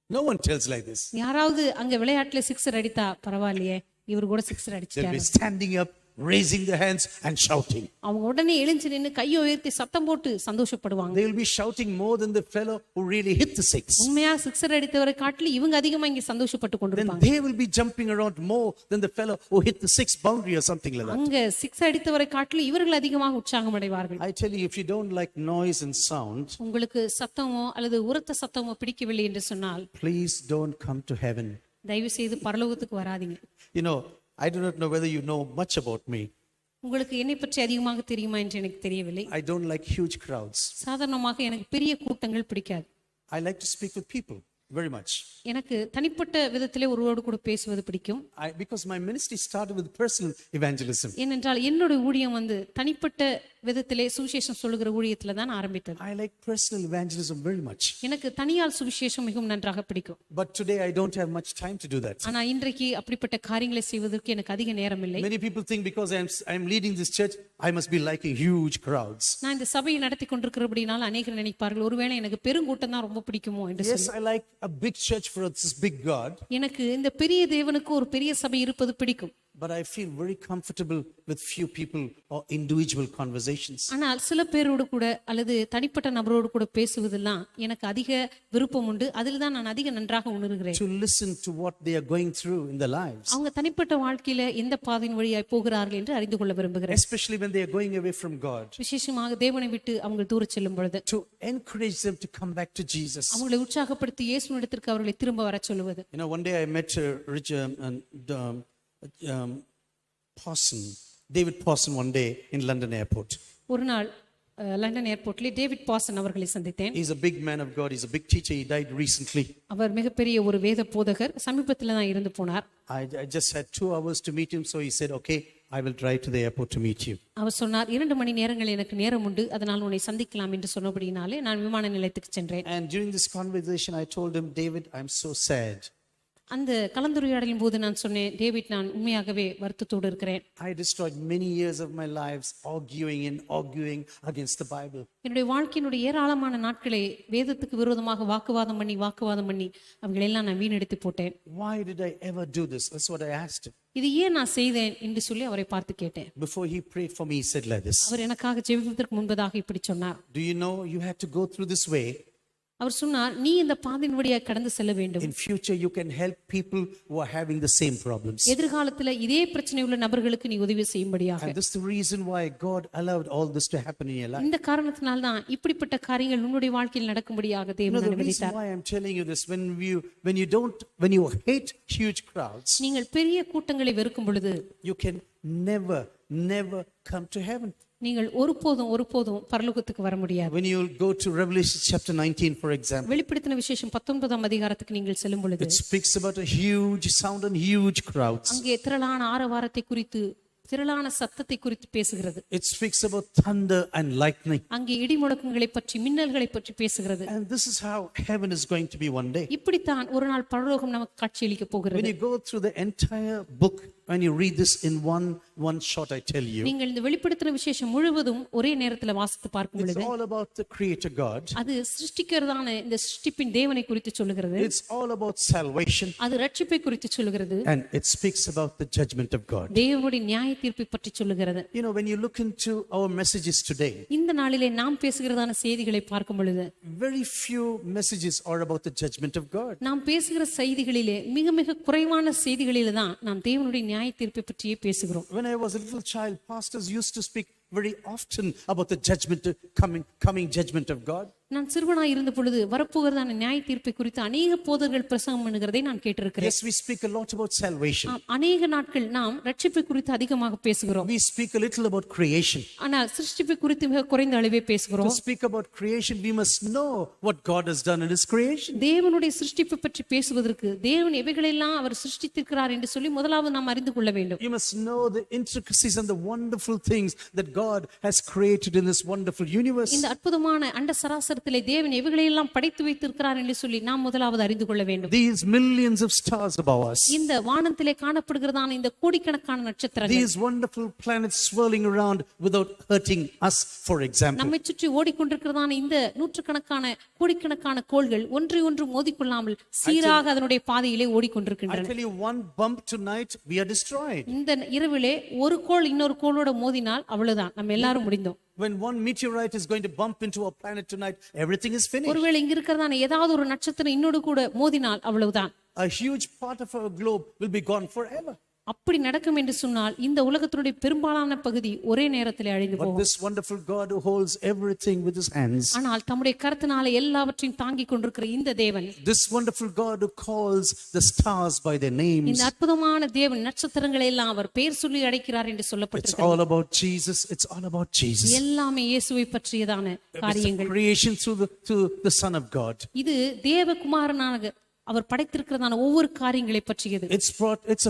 No one tells like this. யாராவது அங்க விளையாட்டுல சிக்ஸர் அடித்தா பரவாயில்லையே, இவர் கூட சிக்ஸர் They'll அடிச்சிட்டாரு, be standing up, raising their hands and shouting. அவங்க உடனே எழுந்து நின்று கையை உயர்த்தி சத்தம் போட்டு சந்தோஷப்படுவாங்க. They will be shouting more than the fellow who really hit the six. உண்மையா சிக்ஸர் அடித்தவரை காட்டிலும் இவங்க அதிகமா இங்க சந்தோஷப்பட்டு Then கொண்டிருப்பாங்க. they will be jumping around more than the fellow who hit the six boundary or something like that. அங்க சிக்ஸ் அடித்தவரை காட்டிலும் இவர்கள் அதிகமாக உற்சாகம் அடைவார்கள். I tell you, if you don't like noise and sound, உங்களுக்கு சத்தமோ அல்லது உரத்த சத்தமோ பிடிக்கவில்லை என்று சொன்னால் please don't come to heaven. தயவு செய்து பரலோகத்துக்கு வராதீங்க. You know, I do not know whether you know much about me. உங்களுக்கு என்னை பற்றி அதிகமாக தெரியுமா என்று எனக்கு தெரியவில்லை. I don't like huge crowds. சாதாரணமாக எனக்கு பெரிய கூட்டங்கள் பிடிக்காது. I like to speak with people very much. எனக்கு தனிப்பட்ட விதத்திலே ஒருவரோடு கூட பேசுவது பிடிக்கும். Because my ministry started with personal evangelism. ஏனென்றால் என்னுடைய ஊழியம் தனிப்பட்ட விதத்திலே சுவிசேஷம் சொல்லுகிற ஊழியத்துல தான் ஆரம்பித்தது. I like personal evangelism very much. எனக்கு தனியால் சுவிசேஷம் மிகவும் நன்றாக பிடிக்கும். But today I don't have much time to do that. ஆனா இன்றைக்கு அப்படிப்பட்ட காரியங்களை செய்வதற்கு எனக்கு அதிக நேரம் இல்லை. Many people think because I am leading this church, I must be liking huge crowds. நான் இந்த சபையை நடத்தி கொண்டிருக்கிறபடினால அநேகர் நினைப்பார்கள் ஒருவேளை எனக்கு பெருங்கூட்டம் தான் ரொம்ப பிடிக்குமோ என்று Yes, I like a big church for this big God. எனக்கு இந்த பெரிய தேவனுக்கு ஒரு பெரிய சபை இருப்பது பிடிக்கும். But I feel very comfortable with few people or individual conversations. ஆனால் சில பேரோடு கூட அல்லது தனிப்பட்ட நபரோடு கூட பேசுவதெல்லாம் எனக்கு அதிக விருப்பம் உண்டு. அதில் தான் நான் அதிக நன்றாக உணர்கிறேன். To listen to what they are going through in their lives. அவங்க தனிப்பட்ட வாழ்க்கையில எந்த பாதையின் வழியாய் போகிறார்கள் என்று அறிந்து கொள்ள விரும்புகிறேன். Especially when they are going away from God. விசேஷமாக தேவனை விட்டு அவங்க தூர செல்லும் பொழுது To encourage them to come back to Jesus. அவங்களை உற்சாகப்படுத்தி இயேசுவினிடத்திற்கு அவர்களை திரும்ப வர சொல்லுவது. You know, one day I met Pawson, David Pawson, one day in London airport. ஒரு நாள் லண்டன் ஏர்போர்ட்ல டேவிட் பாசன் அவர்களை சந்தித்தேன். He's a big man of God. He's a big teacher. He died recently. அவர் மிகப்பெரிய ஒரு வேத போதகர். சமீபத்தில் தான் இறந்து போனார். I just had 2 hours to meet him, so he said, "Okay, I will drive to the airport to meet you." அவர் சொன்னார் 2 மணி நேரங்கள் எனக்கு நேரம் உண்டு, அதனால் உன்னை சந்திக்கலாம் என்று சொன்னபடினாலே நான் விமான நிலையத்துக்கு சென்றேன். And during this conversation, I told him, "David, I'm so sad." அந்த கலந்துரையாடலின் போது நான் சொன்னேன், டேவிட், நான் உண்மையாகவே வருத்தத்தோடு இருக்கிறேன். I destroyed many years of my lives arguing against the Bible. என்னுடைய வாழ்க்கையினுடைய ஏராளமான நாட்களை வேதத்துக்கு விரோதமாக வாக்குவாதம் பண்ணி அவங்களெல்லாம் நான் வீணடித்து போட்டேன். Why did I ever do this? That's what I asked him. இது ஏன் நான் செய்தேன் என்று சொல்லி அவரை பார்த்து கேட்டேன். Before he prayed for me, he said like this. அவர் எனக்காக ஜெபிப்பதற்கு முன்பதாக இப்படி சொன்னார். Do you know you had to go through this way? அவர் சொன்னார், நீ இந்த பாதையின் வழியாக கடந்து செல்ல வேண்டும். In future you can help people who are having the same problems. எதிர்காலத்துல இதே பிரச்சனை உள்ள நபர்களுக்கு நீ உதவி செய்யும்படியாக. And this is the reason why God allowed all this to happen in your life. இந்த காரணத்தினால தான் இப்படிப்பட்ட காரியங்கள் உன்னுடைய வாழ்க்கையில் நடக்கும்படியாக தேவன் The reason why I'm telling you this, when you hate huge crowds, நீங்கள் பெரிய கூட்டங்களை வெறுக்கும் பொழுது you can never come to heaven. நீங்கள் ஒருபோதும் பரலோகத்துக்கு வர முடியாது. When you go to Revelation chapter 19, for example, வெளிப்படுத்தின விசேஷம் 19ஆம் அதிகாரத்துக்கு நீங்கள் செல்லும் பொழுது it speaks about a huge sound and huge crowds. அங்கே திரளான ஆரவாரத்தை குறித்து திரளான சத்தத்தை குறித்து பேசுகிறது. It speaks about thunder and lightning. அங்கே இடி முழக்கங்களை பற்றி, மின்னல்களை பற்றி பேசுகிறது. And this is how heaven is going to be one day. இப்படித்தான் ஒரு நாள் பரலோகம் நமக்கு காட்சியளிக்க When போகிறது. you go through the entire book, when you read this in one shot, I tell you, நீங்கள் இந்த வெளிப்படுத்தின விசேஷம் முழுவதும் ஒரே நேரத்தில் வாசித்து பார்க்கும் it's பொழுது all about the Creator God. அது சிருஷ்டிக்கிறதான இந்த சிருஷ்டிப்பின் தேவனை குறித்து சொல்லுகிறது. It's all about salvation. அது ரட்சிப்பை குறித்து சொல்லுகிறது. And it speaks about the judgment of God. தேவனுடைய நியாய தீர்ப்பை பற்றி சொல்லுகிறது. You know, when you look into our messages today, இந்த நாளிலே நாம் பேசுகிறதான செய்திகளை பார்க்கும் பொழுது very few messages are about the judgment of God. நாம் பேசுகிற செய்திகளிலே மிக மிக குறைவான செய்திகளிலே தான் நாம் தேவனுடைய நியாய தீர்ப்பை பற்றியே பேசுகிறோம். When I was a little child, pastors used to speak very often about the judgment, coming judgment of God. நான் சிறுவனாய் இருந்த பொழுது வரப்போகிறதான நியாய தீர்ப்பை குறித்து அநேக போதகர்கள் பிரசங்கம் பண்ணுகிறதை நான் கேட்டிருக்கிறேன். Yes, we speak a lot about salvation. அநேக நாட்கள் நாம் ரட்சிப்பை குறித்து அதிகமாக பேசுகிறோம். We speak a little about creation. ஆனால் சிருஷ்டிப்பை குறித்து மிக குறைந்த அளவே To பேசுகிறோம். speak about creation, we must know what God has done in His creation. தேவனுடைய சிருஷ்டிப்பை பற்றி பேசுவதற்கு தேவன் எவைகளெல்லாம் அவர் சிருஷ்டித்திருக்கிறார் என்று சொல்லி முதலாவது நாம் அறிந்து கொள்ள வேண்டும். You must know the intricacies and the wonderful things that God has created in this wonderful universe. இந்த அற்புதமான அண்ட சராசரத்திலே தேவன் எவைகளெல்லாம் படைத்து வைத்திருக்கிறார் என்று சொல்லி நாம் முதலாவது அறிந்து கொள்ள வேண்டும். These millions of stars above us, இந்த வானத்திலே காணப்படுகிறதான இந்த கோடிக்கணக்கான நட்சத்திரங்கள், these wonderful planets swirling around without hurting us, for example. நம்மை சுற்றி ஓடிக்கொண்டிருக்கிறதான இந்த நூற்றுக்கணக்கான கோடிக்கணக்கான கோள்கள் ஒன்றை ஒன்று மோதிக்கொள்ளாமல் சீராக அதனுடைய பாதையிலே I ஓடிக்கொண்டிருக்கின்றன. tell you, one bump tonight, we are destroyed. இந்த இரவிலே ஒரு கோள் இன்னொரு கோளோட மோதினால் அவ்வளவுதான், நம்ம எல்லாரும் முடிந்தோம். When one meteorite is going to bump into our planet tonight, everything is finished. ஒருவேளை இங்க இருக்கிறதான ஏதாவது ஒரு நட்சத்திரம் இன்னொரு கூட மோதினால் அவ்வளவுதான். A huge part of our globe will be gone forever. அப்படி நடக்கும் என்று சொன்னால் இந்த உலகத்தினுடைய பெரும்பாலான பகுதி ஒரே நேரத்தில் அழிந்து But போகும். this wonderful God who holds everything with His hands, ஆனால் தம்முடைய கரத்தினால எல்லாவற்றையும் தாங்கிக் கொண்டிருக்கிற இந்த தேவன், this wonderful God who calls the stars by their names, இந்த அற்புதமான தேவன் நட்சத்திரங்களை எல்லாம் அவர் பெயர் சொல்லி அழைக்கிறார் என்று it's சொல்லப்பட்டிருக்கிறது. all about Jesus. It's all about Jesus. எல்லாமே இயேசுவை பற்றியதான It's a காரியங்கள். creation through the Son of God. இது தேவகுமாரனாக அவர் படைத்திருக்கிறதான ஒவ்வொரு காரியங்களை பற்றியது. It's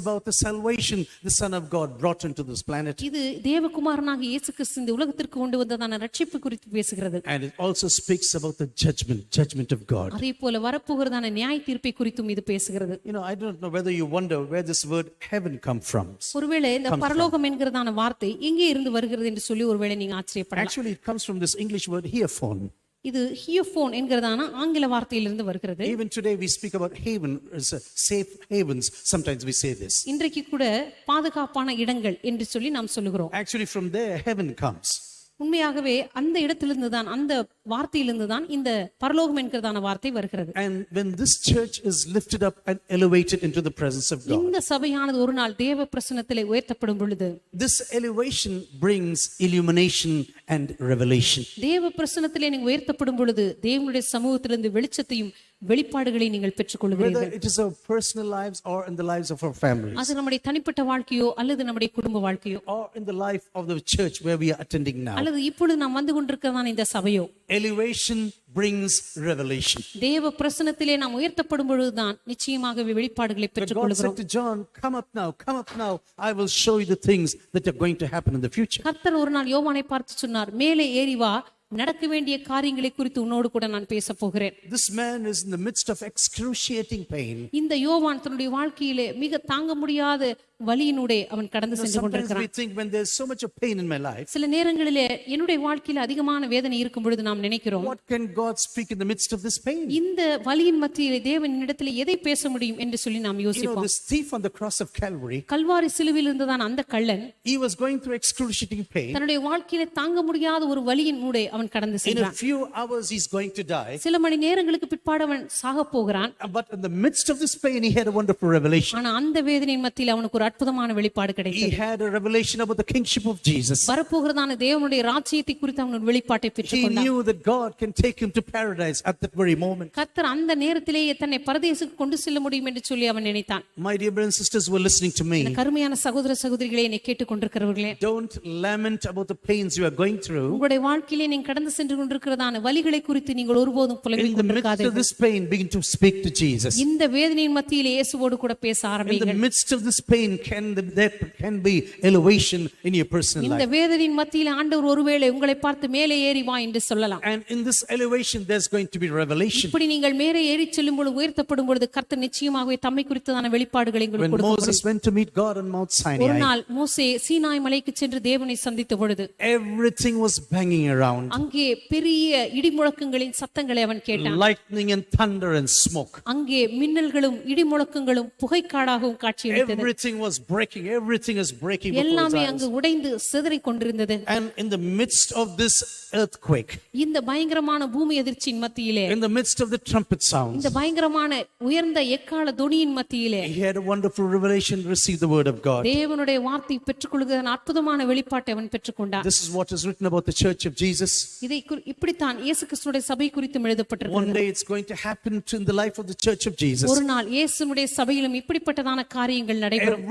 about the salvation the Son of God brought into this planet. இது தேவகுமாரனாக இயேசு கிறிஸ்து இந்த உலகத்திற்கு கொண்டு வந்ததான ரட்சிப்பு குறித்து பேசுகிறது. And it also speaks about the judgment of God. அதே போல வரப்போகிறதான நியாய தீர்ப்பை குறித்தும் இது பேசுகிறது. You know, I don't know whether you wonder where this word heaven come from. ஒருவேளை இந்த பரலோகம் என்கிறதான வார்த்தை எங்கே இருந்து வருகிறது என்று சொல்லி ஒருவேளை நீங்க ஆச்சரியப்படலாம். Actually, it comes from this English word earphone. இது ஹியோஃபோன் என்கிறதான ஆங்கில வார்த்தையிலிருந்து வருகிறது. Even today we speak about haven, safe havens. Sometimes we say this. இன்றைக்கு கூட பாதுகாப்பான இடங்கள் என்று சொல்லி நாம் சொல்லுகிறோம். Actually, from there heaven comes. உண்மையாகவே அந்த இடத்திலிருந்து தான், அந்த வார்த்தையிலிருந்து தான் இந்த பரலோகம் என்கிறதான வார்த்தை வருகிறது. And when this church is lifted up and elevated into the presence of God, இந்த சபையானது ஒரு நாள் தேவ பிரசன்னத்திலே உயர்த்தப்படும் பொழுது this elevation brings illumination and revelation. தேவ பிரசன்னத்திலே நீங்க உயர்த்தப்படும் பொழுது தேவனுடைய சமூகத்திலிருந்து வெளிச்சத்தையும் வெளிப்பாடுகளை நீங்கள் Whether பெற்றுக்கொள்கிறீர்கள். it is our personal lives or in the lives of our families, அது நம்முடைய தனிப்பட்ட வாழ்க்கையோ அல்லது நம்முடைய குடும்ப வாழ்க்கையோ or in the life of the church where we are attending now. அல்லது இப்பொழுது நாம் வந்து கொண்டிருக்கிறதான இந்த சபையோ, Elevation brings revelation. தேவ பிரசன்னத்திலே நாம் உயர்த்தப்படும் பொழுதுதான் நிச்சயமாகவே வெளிப்பாடுகளை But God said பெற்றுக்கொள்கிறோம். to John, come up now, I will show you the things that are going to happen in the future. கர்த்தர் ஒரு நாள் யோவானை பார்த்து சொன்னார், மேலே ஏறி வா, நடக்க வேண்டிய காரியங்களை குறித்து உன்னோடு கூட நான் பேச போகிறேன். This man is in the midst of excruciating pain. இந்த யோவான் தன்னுடைய வாழ்க்கையிலே மிக தாங்க முடியாத வலியினூடே அவன் கடந்து சென்று Sometimes we கொண்டிருக்கிறான். think when there's so much of pain in my life, சில நேரங்களிலே என்னுடைய வாழ்க்கையில அதிகமான வேதனை இருக்கும் பொழுது நாம் நினைக்கிறோம், what can God speak in the midst of this pain? இந்த வலியின் மத்தியிலே தேவன் இடத்திலே எதை பேச முடியும் என்று சொல்லி நாம் You know, யோசிப்போம். this thief on the cross of Calvary, Kalvari சிலுவையில் இருந்துதான் அந்த கள்ளன் he was going through excruciating pain. தன்னுடைய வாழ்க்கையில தாங்க முடியாத ஒரு வலியின் ஊடே அவன் கடந்து In a சென்றான். few hours he's going to die. சில மணி நேரங்களுக்கு பிற்பாடு அவன் சாக போகிறான். But in the midst of this pain, he had a wonderful revelation. ஆனா அந்த வேதனையின் மத்தியில் அவனுக்கு ஒரு அற்புதமான வெளிப்பாடு He கிடைத்தது. had a revelation about the kingship of Jesus. வரப்போகிறதான தேவனுடைய ராஜ்யத்தை குறித்து அவன் ஒரு வெளிப்பாட்டை He பெற்றுக்கொண்டான். knew that God can take him to paradise at that very moment. கர்த்தர் அந்த நேரத்திலேயே தன்னை பரதேசுக்கு கொண்டு செல்ல முடியும் என்று சொல்லி அவன் நினைத்தான். My dear brothers and sisters who are listening to me, கருமையான சகோதர சகோதரிகளே, என்னை கேட்டுக்கொண்டிருக்கிறவர்களே, don't lament about the pains you are going through. உங்களுடைய வாழ்க்கையிலே நீங்கள் கடந்து சென்று கொண்டிருக்கிறதான வலிகளை குறித்து நீங்கள் ஒருபோதும் புலம்பிக் In the midst கொண்டிருக்காதீர்கள். of this pain, begin to speak to Jesus. இந்த வேதனையின் மத்தியிலே இயேசுவோடு கூட பேச In the ஆரம்பிங்கள். midst of this pain, there can be elevation in your personal இந்த life. வேதனையின் மத்தியில் ஆண்டவர் ஒருவேளை உங்களை பார்த்து மேலே ஏறி வா என்று சொல்லலாம். And in this elevation, there's going to be revelation. இப்படி நீங்கள் மேலே ஏறி செல்லும் பொழுது, உயர்த்தப்படும் பொழுது, கர்த்தர் நிச்சயமாகவே தம்மை குறித்ததான வெளிப்பாடுகளை உங்களுக்கு When கொடுக்க Moses went to meet God on Mount ஒரு Sinai, நாள் மோசே சீனாய் மலைக்கு சென்று தேவனை சந்தித்த பொழுது everything was banging around. அங்கே பெரிய இடிமுழக்கங்களின் சத்தங்களை அவன் கேட்டான். Lightning and thunder and smoke. அங்கே மின்னல்களும் இடிமுழக்கங்களும் புகைக்காடாகவும் காட்சியளித்தது. Everything was breaking. Everything is breaking before his எல்லாமே eyes. அங்கு உடைந்து சிதறிக் கொண்டிருந்தது. And in the midst of this earthquake, இந்த பயங்கரமான பூமி அதிர்ச்சியின் மத்தியிலே, in the midst of the trumpet sounds, இந்த பயங்கரமான உயர்ந்த எக்கால தொனியின் மத்தியிலே he had a wonderful revelation, received the word of God. தேவனுடைய வார்த்தை பெற்றுக்கொள்கிற அற்புதமான வெளிப்பாட்டை அவன் பெற்றுக்கொண்டான். This is what is written about the church of Jesus. இப்படித்தான் இயேசு கிறிஸ்துவின் சபை குறித்து எழுதப்பட்டிருக்கிறது. One day it's going to happen in the life of the church of Jesus. ஒரு நாள் இயேசுவுடைய சபையிலும் இப்படிப்பட்டதான காரியங்கள் நடைபெறும்.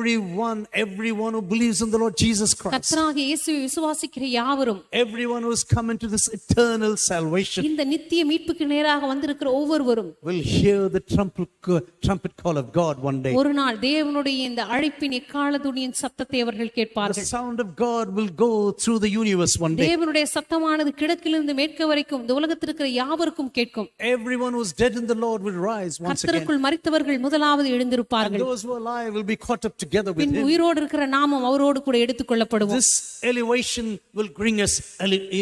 Everyone who believes in the Lord Jesus Christ, கர்த்தராகிய இயேசுவை விசுவாசிக்கிற யாவரும், everyone who has come into this eternal salvation, இந்த நித்திய மீட்புக்கு நேராக வந்திருக்கிற ஒவ்வொருவரும் will hear the trumpet call of God one day. ஒரு நாள் தேவனுடைய இந்த அழைப்பின் எக்கால துணியின் சத்தத்தை அவர்கள் The கேட்பார்கள். sound of God will go through the universe one day. தேவனுடைய சத்தமானது கிழக்கிலிருந்து மேற்கு வரைக்கும் இந்த உலகத்தில் இருக்கிற யாவருக்கும் கேட்கும். Everyone who is dead in the Lord will rise once again. கர்த்தருக்குள் மரித்தவர்கள் முதலாவது எழுந்திருப்பார்கள். And those who are alive will be caught up together with bin him. உயிரோடு இருக்கிற நாமும் அவரோடு கூட எடுத்துக் கொள்ளப்படுவோம். This elevation will bring us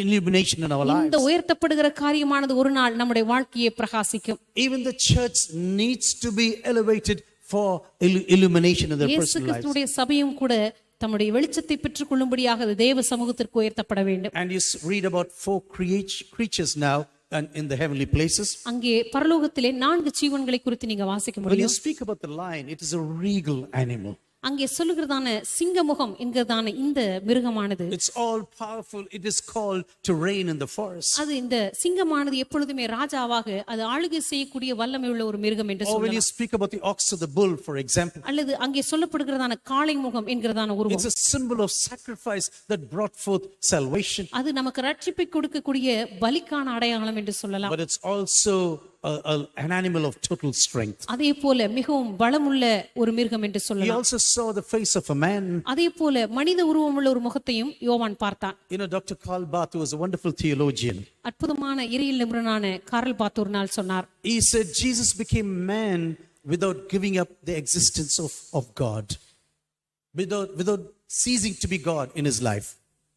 illumination in our lives. இந்த உயர்த்தப்படுகிற காரியமானது ஒரு நாள் நம்முடைய வாழ்க்கையை பிரகாசிக்கும். Even the church needs to be elevated for illumination in their இயேசு personal lives. கிறிஸ்துவின் சபையும் கூட தம்முடைய வெளிச்சத்தை பெற்றுக் கொள்ளும்படியாக அது தேவ சமூகத்திற்கு உயர்த்தப்பட வேண்டும். And you read about 4 creatures now and in the heavenly places. அங்கே பரலோகத்திலே 4 ஜீவன்களை குறித்து நீங்க வாசிக்க When you முடியும். speak about the lion, it is a regal animal. அங்கே சொல்லுகிறதான சிங்கமுகம் என்கிறதான இந்த மிருகமானது, It's all powerful. It is called to reign in the forest. அது இந்த சிங்கமானது எப்பொழுதுமே ராஜாவாக அது ஆளுகை செய்யக்கூடிய வல்லமை உள்ள ஒரு மிருகம் என்று Or when சொல்லலாம். you speak about the ox or the bull, for example, அல்லது அங்கே சொல்லப்படுகிறதான காளை முகம் என்கிறதான it's உருவம், a symbol of sacrifice that brought forth salvation. அது நமக்கு ரட்சிப்பை கொடுக்கக்கூடிய பலிக்கான அடையாளம் என்று சொல்லலாம். But it's also an animal of total strength. அதே போல மிகவும் பலமுள்ள ஒரு மிருகம் என்று He சொல்லலாம். also saw the face of a man. அதே போல மனித உருவமுள்ள ஒரு முகத்தையும் யோவான் பார்த்தான். You know, Dr. Karl Barth was a wonderful theologian. அற்புதமான இறையியல் நிபுணரான கார்ல் பாத் ஒரு நாள் சொன்னார், He said Jesus became man without giving up the existence of God, without ceasing to be God in his life.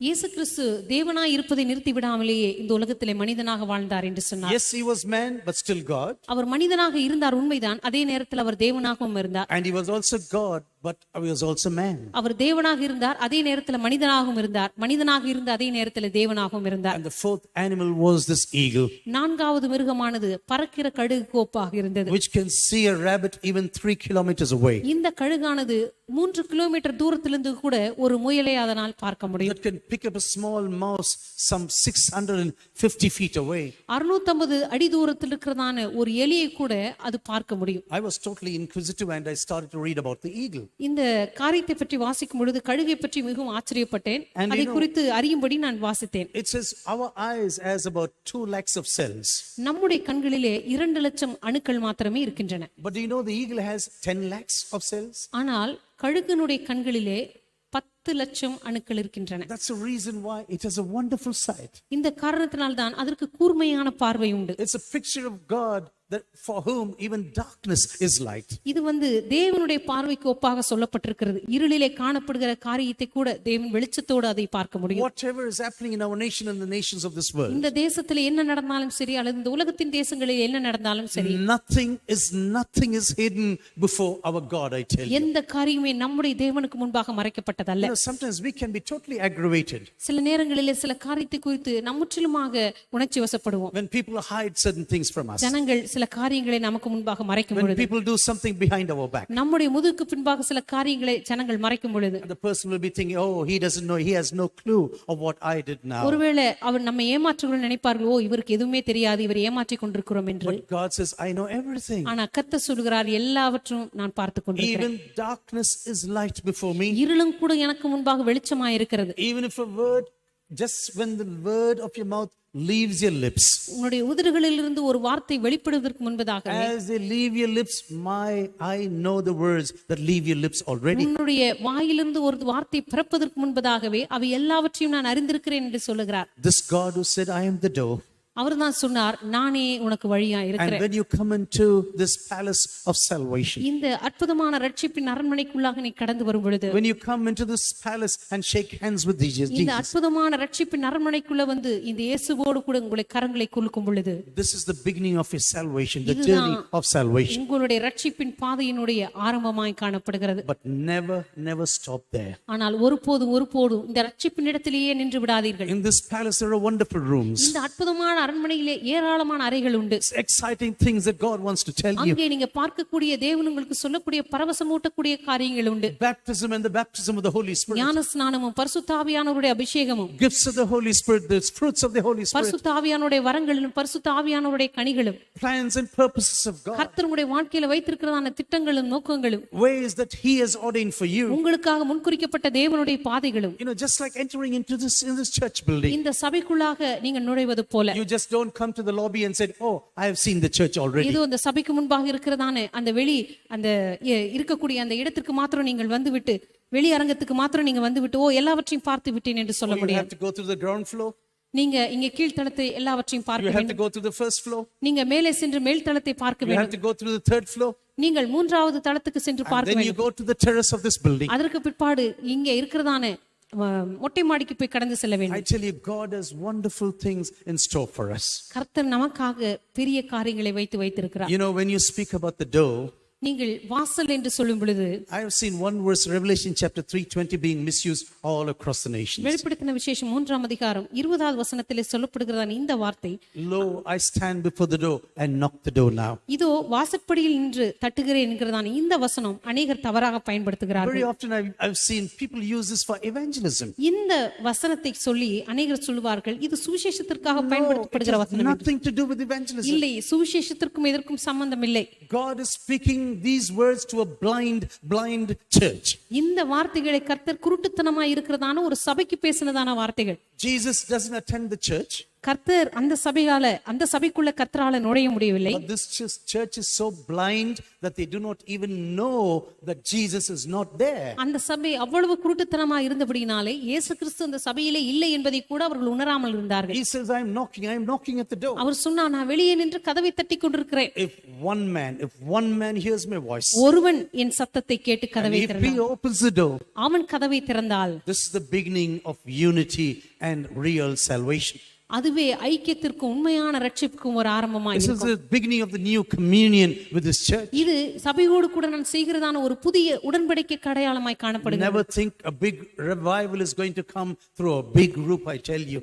இயேசு கிறிஸ்து தேவனாய் இருப்பதை நிறுத்தி விடாமலேயே இந்த உலகத்திலே மனிதனாக வாழ்ந்தார் என்று சொன்னார். Yes, he was man, but still God. அவர் மனிதனாக இருந்தார் உண்மைதான், அதே நேரத்தில் அவர் தேவனாகவும் இருந்தார். And he was also God, but he was also man. அவர் தேவனாக இருந்தார், அதே நேரத்தில் மனிதனாகவும் இருந்தார், மனிதனாக இருந்த அதே நேரத்தில் தேவனாகவும் இருந்தார். And the 4th animal was this eagle, 4வது மிருகமானது பறக்கிற கழுகு கோப்பாக இருந்தது. which can see a rabbit even 3 kilometers away. இந்த கழுகானது 3 கிலோமீட்டர் தூரத்திலிருந்து கூட ஒரு முயலை அதனால் பார்க்க முடியும். That can pick up a small mouse some 650 feet away. 650 அடி தூரத்தில் இருக்கிறதான ஒரு எலியை கூட அது பார்க்க முடியும். I was totally inquisitive and I started to read about the eagle. இந்த காரியத்தை பற்றி வாசிக்கும் பொழுது கழுகை பற்றி மிகவும் ஆச்சரியப்பட்டேன். அதை குறித்து அறியும்படி நான் வாசித்தேன். It says our eyes has about 2 lakhs of cells. நம்முடைய கண்களிலே 2 லட்சம் அணுக்கள் மாத்திரமே இருக்கின்றன. But do you know the eagle has 10 lakhs of cells? ஆனால் கழுகினுடைய கண்களிலே 10 லட்சம் அணுக்கள் இருக்கின்றன. That's the reason why it has a wonderful sight. இந்த காரணத்தினால் தான் அதற்கு கூர்மையான பார்வை உண்டு. It's a picture of God that for whom even darkness is light. இது தேவனுடைய பார்வைக்கு ஒப்பாக சொல்லப்பட்டிருக்கிறது. இருளிலே காணப்படுகிற காரியத்தை கூட தேவன் வெளிச்சத்தோடு அதை பார்க்க முடியும். Whatever is happening in our nation and the nations of this world, இந்த தேசத்திலே என்ன நடந்தாலும் சரி அல்லது இந்த உலகத்தின் தேசங்களில் என்ன நடந்தாலும் சரி, nothing is hidden before our God, I tell you. எந்த காரியமே நம்முடைய தேவனுக்கு முன்பாக மறைக்கப்பட்டதல்ல. You know, sometimes we can be totally aggravated சில நேரங்களிலே சில காரியத்தை குறித்து நாம் முற்றிலுமாக உணர்ச்சி வசப்படுவோம். when people hide certain things from us. ஜனங்கள் சில காரியங்களை நமக்கு முன்பாக மறைக்கும் When பொழுது, people do something behind our back, நம்முடைய முதுகுக்கு பின்பாக சில காரியங்களை ஜனங்கள் மறைக்கும் பொழுது, and the person will be thinking, oh, he doesn't know, he has no clue of what I did now. ஒருவேளை அவர் நம்ம ஏமாற்றுகிறோம் நினைப்பார்கள், ஓ இவருக்கு எதுவுமே தெரியாது, இவர் ஏமாற்றிக் கொண்டிருக்கிறோம் என்று. But God says, I know everything. ஆனா கர்த்தர் சொல்கிறார், எல்லாவற்றும் நான் பார்த்து கொண்டிருக்கிறேன். Even darkness is light before me. இருளும் கூட எனக்கு முன்பாக வெளிச்சமாய் இருக்கிறது. Even if a word, just when the word of your mouth leaves your lips, உன்னுடைய உதடுகளிலிருந்து ஒரு வார்த்தை வெளிப்படுவதற்கு முன்பதாக as they leave your lips, I know the words that leave your lips already. உன்னுடைய வாயிலிருந்து ஒரு வார்த்தை பிறப்பதற்கு முன்பதாகவே அவை எல்லாவற்றையும் நான் அறிந்திருக்கிறேன் என்று சொல்லுகிறார். This God who said, I am the door. அவர்தான் சொன்னார், நானே உனக்கு வழியா And இருக்கிறேன். when you come into this palace of salvation, இந்த அற்புதமான ரட்சிப்பின் அரண்மனைக்குள்ளாக நீ கடந்து வரும் பொழுது, when you come into this palace and shake hands with இந்த Jesus, அற்புதமான ரட்சிப்பின் அரண்மனைக்குள்ள வந்து இந்த இயேசுவோடு கூட உங்களை கரங்களை குலுக்கும் பொழுது, this is the beginning of your salvation, the இதுதான் journey of salvation. உங்களுடைய ரட்சிப்பின் பாதையினுடைய ஆரம்பமாய் காணப்படுகிறது. But never stop there. ஆனால் ஒருபோதும் இந்த ரட்சிப்பின் இடத்திலேயே நின்று விடாதீர்கள். In this palace there are wonderful rooms. இந்த அற்புதமான அரண்மனையிலே ஏராளமான அறைகள் உண்டு. Exciting things that God wants to tell you. அங்கே நீங்க பார்க்கக்கூடிய தேவன் உங்களுக்கு சொல்லக்கூடிய பரவசமூட்டக்கூடிய காரியங்கள் உண்டு. Baptism and the baptism of the Holy Spirit. ஞான ஸ்நானமும் பரிசுத்த ஆவியானவருடைய அபிஷேகமும், Gifts of the Holy Spirit, the fruits of the Holy Spirit, பரிசுத்த ஆவியானவருடைய வரங்களும் பரிசுத்த ஆவியானவருடைய கனிகளும், plans and purposes of God, கர்த்தருடைய வாழ்க்கையில வைத்திருக்கிறதான திட்டங்களும் நோக்கங்களும், ways that He has ordained for you. உங்களுக்காக முன்குறிக்கப்பட்ட தேவனுடைய பாதைகளும், You know, just like entering into in this church building. இந்த சபைக்குள்ளாக நீங்க நுழைவது போல, You just don't come to the lobby and say, oh, I have seen the church already. இது அந்த சபைக்கு முன்பாக இருக்கிறதான அந்த அந்த இருக்கக்கூடிய அந்த இடத்துக்கு மாத்திரம் நீங்கள் வந்துவிட்டு, வெளி அரங்கத்துக்கு மாத்திரம் நீங்க வந்துவிட்டு, ஓ எல்லாவற்றையும் பார்த்து விட்டேன் என்று சொல்ல You have முடியாது. to go through the ground floor. நீங்க இங்க கீழ்த்தளத்தை எல்லாவற்றையும் You பார்க்க have to வேண்டும். go through the first floor. நீங்க மேலே சென்று மேல் தளத்தை பார்க்க You have வேண்டும். to go through the third floor. நீங்கள் மூன்றாவது தளத்துக்கு சென்று And பார்க்க then you வேண்டும். go to the terrace of this building. அதற்கு பிற்பாடு இங்க இருக்கிறதான மொட்டை மாடிக்கு போய் கடந்து செல்ல I வேண்டும். tell you, God has wonderful things in store for us. கர்த்தர் நமக்காக பெரிய காரியங்களை வைத்திருக்கிறார். You know, when you speak about the door, நீங்கள் வாசல் என்று சொல்லும் பொழுது, I have seen one verse, Revelation chapter 3:20, being misused all across the nations. வெளிப்படுத்தின விசேஷம் 3ஆம் அதிகாரம் 20வது வசனத்திலே சொல்லப்படுகிறதான இந்த வார்த்தை, Lo, I stand before the door and knock the door now. இதோ வாசற்படியில் நின்று தட்டுகிறேன் என்கிறதான இந்த வசனம் அநேகர் தவறாக பயன்படுத்துகிறார்கள். Very often I've seen people use this for evangelism. இந்த வசனத்தை சொல்லி அநேகர் சொல்வார்கள், இது சுவிசேஷத்திற்காக No, it பயன்படுத்தப்படுகிற has வசனம் என்று. nothing to do with evangelism. இல்லை, சுவிசேஷத்திற்கும் இதற்கும் சம்பந்தம் இல்லை. God is speaking these words to a blind church. இந்த வார்த்தைகளை கர்த்தர் குருட்டுத்தனமாய் இருக்கிறதான ஒரு சபைக்கு பேசினதான வார்த்தைகள். Jesus doesn't attend the church, கர்த்தர் அந்த சபைக்குள்ள கர்த்தரால நுழைய முடியவில்லை. but this church is so blind that they do not even know that Jesus is not there. அந்த சபை அவ்வளவு குருட்டுத்தனமாய் இருந்தபடியினாலே இயேசு கிறிஸ்து அந்த சபையிலே இல்லை என்பதை கூட அவர்கள் உணராமல் இருந்தார்கள். He says, I am knocking at the door. அவர் சொன்னார், நான் வெளியே நின்று கதவை தட்டிக் கொண்டிருக்கிறேன். If one man hears my voice ஒருவன் என் சத்தத்தை கேட்டு and கதவை if he திறந்தான், opens the door, அவன் கதவை திறந்தால், this is the beginning of unity and real salvation. அதுவே ஐக்கியத்திற்கும் உண்மையான ரட்சிப்புக்கும் ஒரு ஆரம்பமாய் This is இருக்கும். the beginning of the new communion with this church. இது சபையோடு கூட நான் செய்கிறதான ஒரு புதிய உடன்படிக்கை அடையாளமாய் காணப்படுகிறது. Never think a big revival is going to come through a big group, I tell you.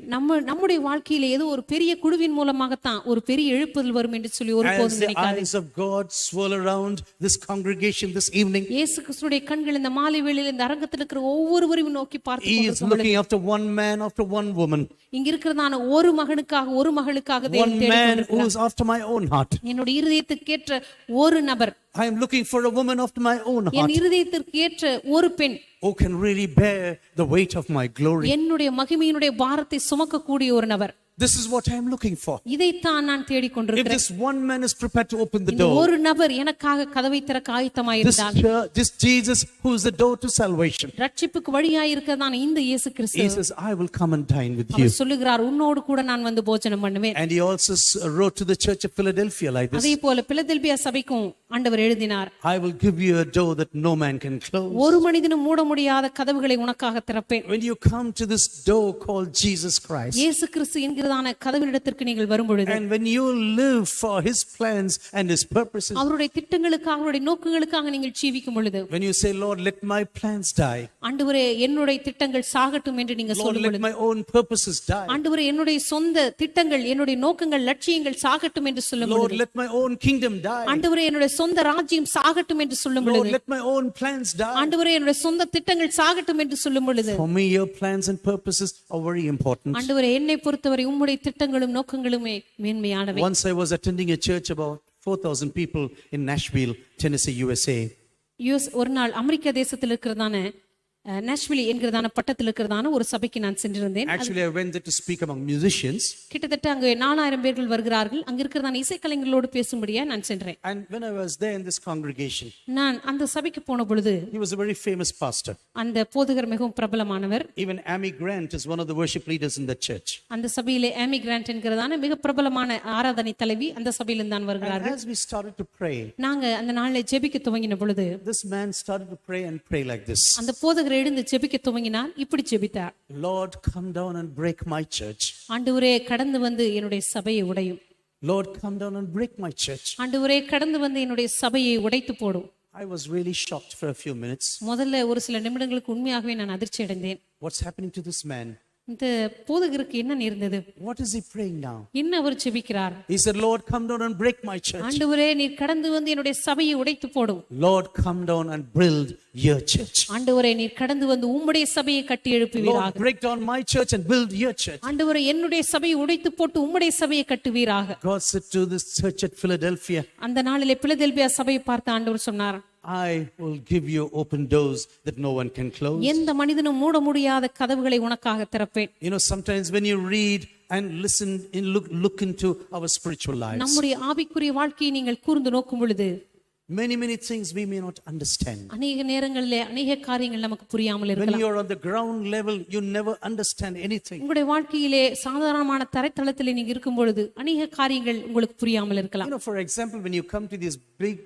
நம்முடைய வாழ்க்கையில ஏதோ ஒரு பெரிய குழுவின் மூலமாகத்தான் ஒரு பெரிய எழுப்புதல் வரும் என்று சொல்லி As ஒருபோதும் the நினைக்காதே. eyes of God swirl around this congregation this evening, இயேசு கிறிஸ்துவின் கண்கள் இந்த மாலை வேளையில் இந்த அரங்கத்தில் இருக்கிற ஒவ்வொருவரையும் நோக்கி பார்த்து He is கொண்டிருக்கும் பொழுது, looking after one man, after one woman, இங்க இருக்கிறதான ஒரு மகனுக்காக ஒரு மகளுக்காக one தேவன் தேடிக் man who கொண்டிருக்கிறார். is after my own heart. என்னுடைய இருதயத்துக்கு ஏற்ற ஒரு நபர், I am looking for a woman after my own heart என் இருதயத்திற்கு ஏற்ற ஒரு பெண், who can really bear the weight of my glory. என்னுடைய மகிமையினுடைய பாரத்தை சுமக்கக்கூடிய ஒரு நபர். This is what I am looking for. இதைத்தான் நான் தேடிக் If கொண்டிருக்கிறேன். this one man is prepared to open the இந்த door, ஒரு நபர் எனக்காக கதவை திறக்க ஆயத்தமாயிருந்தால், this Jesus who is the door to salvation, ரட்சிப்புக்கு வழியாய் இருக்கிறதான இந்த இயேசு He Kristu says, I will come and dine with you. அவர் சொல்லுகிறார், உன்னோடு கூட நான் வந்து போஜனம் பண்ணுவேன். And He also wrote to the church of Philadelphia like this, அதே போல பிலதெல்பியா சபைக்கும் ஆண்டவர் எழுதினார், I will give you a door that no man can close. ஒரு மனிதனும் மூட முடியாத கதவுகளை உனக்காக திறப்பேன். When you come to this door called Jesus Christ, இயேசு கிறிஸ்து என்கிறதான கதவினிடத்திற்கு நீங்கள் வரும் பொழுது, and when you live for His plans and His purposes, அவருடைய திட்டங்களுக்காக அவருடைய நோக்கங்களுக்காக நீங்கள் ஜீவிக்கும் பொழுது, when you say, Lord, let my plans die, ஆண்டவரே என்னுடைய திட்டங்கள் சாகட்டும் என்று நீங்க Lord, சொல்லும் let பொழுது, my own purposes die, ஆண்டவரே என்னுடைய சொந்த திட்டங்கள் என்னுடைய நோக்கங்கள் லட்சியங்கள் சாகட்டும் என்று சொல்லும் Lord, பொழுது, let my own kingdom die, ஆண்டவரே என்னுடைய சொந்த ராஜ்யம் சாகட்டும் என்று சொல்லும் Lord, பொழுது, let my own plans die. ஆண்டவரே என்னுடைய சொந்த திட்டங்கள் சாகட்டும் என்று சொல்லும் பொழுது, For me, your plans and purposes are very important. ஆண்டவரே என்னை பொறுத்தவரை உம்முடைய திட்டங்களும் நோக்கங்களுமே மேன்மையானவை. Once I was attending a church about 4,000 people in Nashville, Tennessee, USA. ஒரு நாள் அமெரிக்கா தேசத்தில் இருக்கிறதான நேஷ்விலி என்கிறதான பட்டத்தில் இருக்கிறதான ஒரு சபைக்கு நான் சென்றிருந்தேன். Actually, I went there to speak among musicians. கிட்டத்தட்ட அங்கு 4000 பேர்கள் வருகிறார்கள். அங்க இருக்கிறதான இசைக்கலைஞர்களோடு பேசும்படியா நான் சென்றேன். And when I was there in this congregation, நான் அந்த சபைக்கு போன பொழுது he was a very famous pastor. அந்த போதகர் மிகவும் பிரபலமானவர். Even Amy Grant is one of the worship leaders in the church. அந்த சபையிலே ஆமி கிராண்ட் என்கிறதான மிக பிரபலமான ஆராதனை தலைவி அந்த சபையிலிருந்து தான் வருகிறார்கள். As we started to pray, நாங்க அந்த நாளில் ஜெபிக்க துவங்கின பொழுது this man started to pray and pray like this. அந்த போதகர் எழுந்து ஜெபிக்க துவங்கினார். இப்படி ஜெபித்தார். Lord, come down and break my church. ஆண்டவரே கடந்து வந்து என்னுடைய சபையை உடையும். Lord, come down and break my church. ஆண்டவரே கடந்து வந்து என்னுடைய சபையை உடைத்து போடும். I was really shocked for a few minutes. முதல்ல ஒரு சில நிமிடங்களுக்கு உண்மையாகவே நான் அதிர்ச்சி அடைந்தேன். What's happening to this man? இந்த போதகருக்கு என்ன நேர்ந்தது? What is he praying now? என்ன அவர் ஜெபிக்கிறார்? He said, Lord, come down and break my church. ஆண்டவரே நீர் கடந்து வந்து என்னுடைய சபையை உடைத்து போடும். Lord, come down and build your church. ஆண்டவரே நீர் கடந்து வந்து உம்முடைய சபையை கட்டி எழுப்புவீராக. Lord, break down my church and build your church. ஆண்டவரே என்னுடைய சபையை உடைத்து போட்டு உம்முடைய சபையை கட்டுவீராக. God said to this church at Philadelphia, அந்த நாளிலே பிலதெல்பியா சபையை பார்த்து ஆண்டவர் சொன்னார், I will give you open doors that no one can close. எந்த மனிதனும் மூட முடியாத கதவுகளை உனக்காக திறப்பேன். You know, sometimes when you read and listen and look into our spiritual lives, நம்முடைய ஆவிக்குரிய வாழ்க்கையை நீங்கள் கூர்ந்து நோக்கும் பொழுது many things we may not understand. அநேக நேரங்களிலே அநேக காரியங்கள் நமக்கு புரியாமல் When இருக்கலாம். you are on the ground level, you never understand anything. உங்களுடைய வாழ்க்கையிலே சாதாரணமான தரைத்தளத்திலே நீங்க இருக்கும் பொழுது அநேக காரியங்கள் உங்களுக்கு புரியாமல் You இருக்கலாம். know, for example, when you come to these big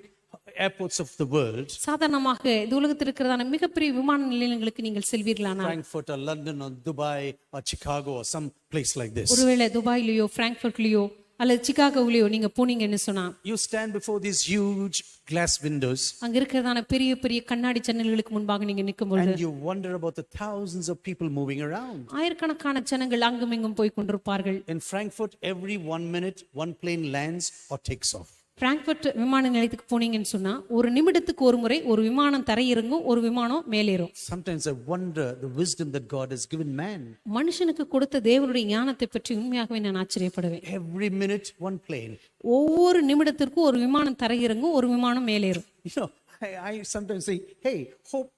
airports of the world, சாதாரணமாக இந்த உலகத்தில் இருக்கிறதான மிகப்பெரிய விமான நிலையங்களுக்கு நீங்கள் செல்வீர்களானால், Frankfurt or London or Dubai or Chicago or some place like this, ஒருவேளை துபாயிலேயோ பிராங்க்ஃபர்ட்லயோ அல்லது சிகாகோவிலேயோ நீங்க போனீங்கன்னு சொன்னா, you stand before these huge glass windows அங்க இருக்கிறதான பெரிய பெரிய கண்ணாடி ஜன்னல்களுக்கு முன்பாக நீங்க நிற்கும் பொழுது and you wonder about the thousands of people moving around. ஆயிரக்கணக்கான ஜனங்கள் அங்கும் இங்கும் போய் கொண்டிருப்பார்கள். In Frankfurt, every 1 minute, one plane lands or takes off. Frankfurt விமான நிலையத்துக்கு போனீங்கன்னு சொன்னா ஒரு நிமிடத்துக்கு ஒரு முறை ஒரு விமானம் தரையிறங்கும், ஒரு விமானம் மேலேறும். Sometimes I wonder the wisdom that God has given man. மனுஷனுக்கு கொடுத்த தேவனுடைய ஞானத்தை பற்றி உண்மையாகவே நான் ஆச்சரியப்படுவேன். Every minute, one plane. ஒவ்வொரு நிமிடத்திற்கும் ஒரு விமானம் தரையிறங்கும், ஒரு விமானம் மேலேறும். You know, I sometimes say, hey, hope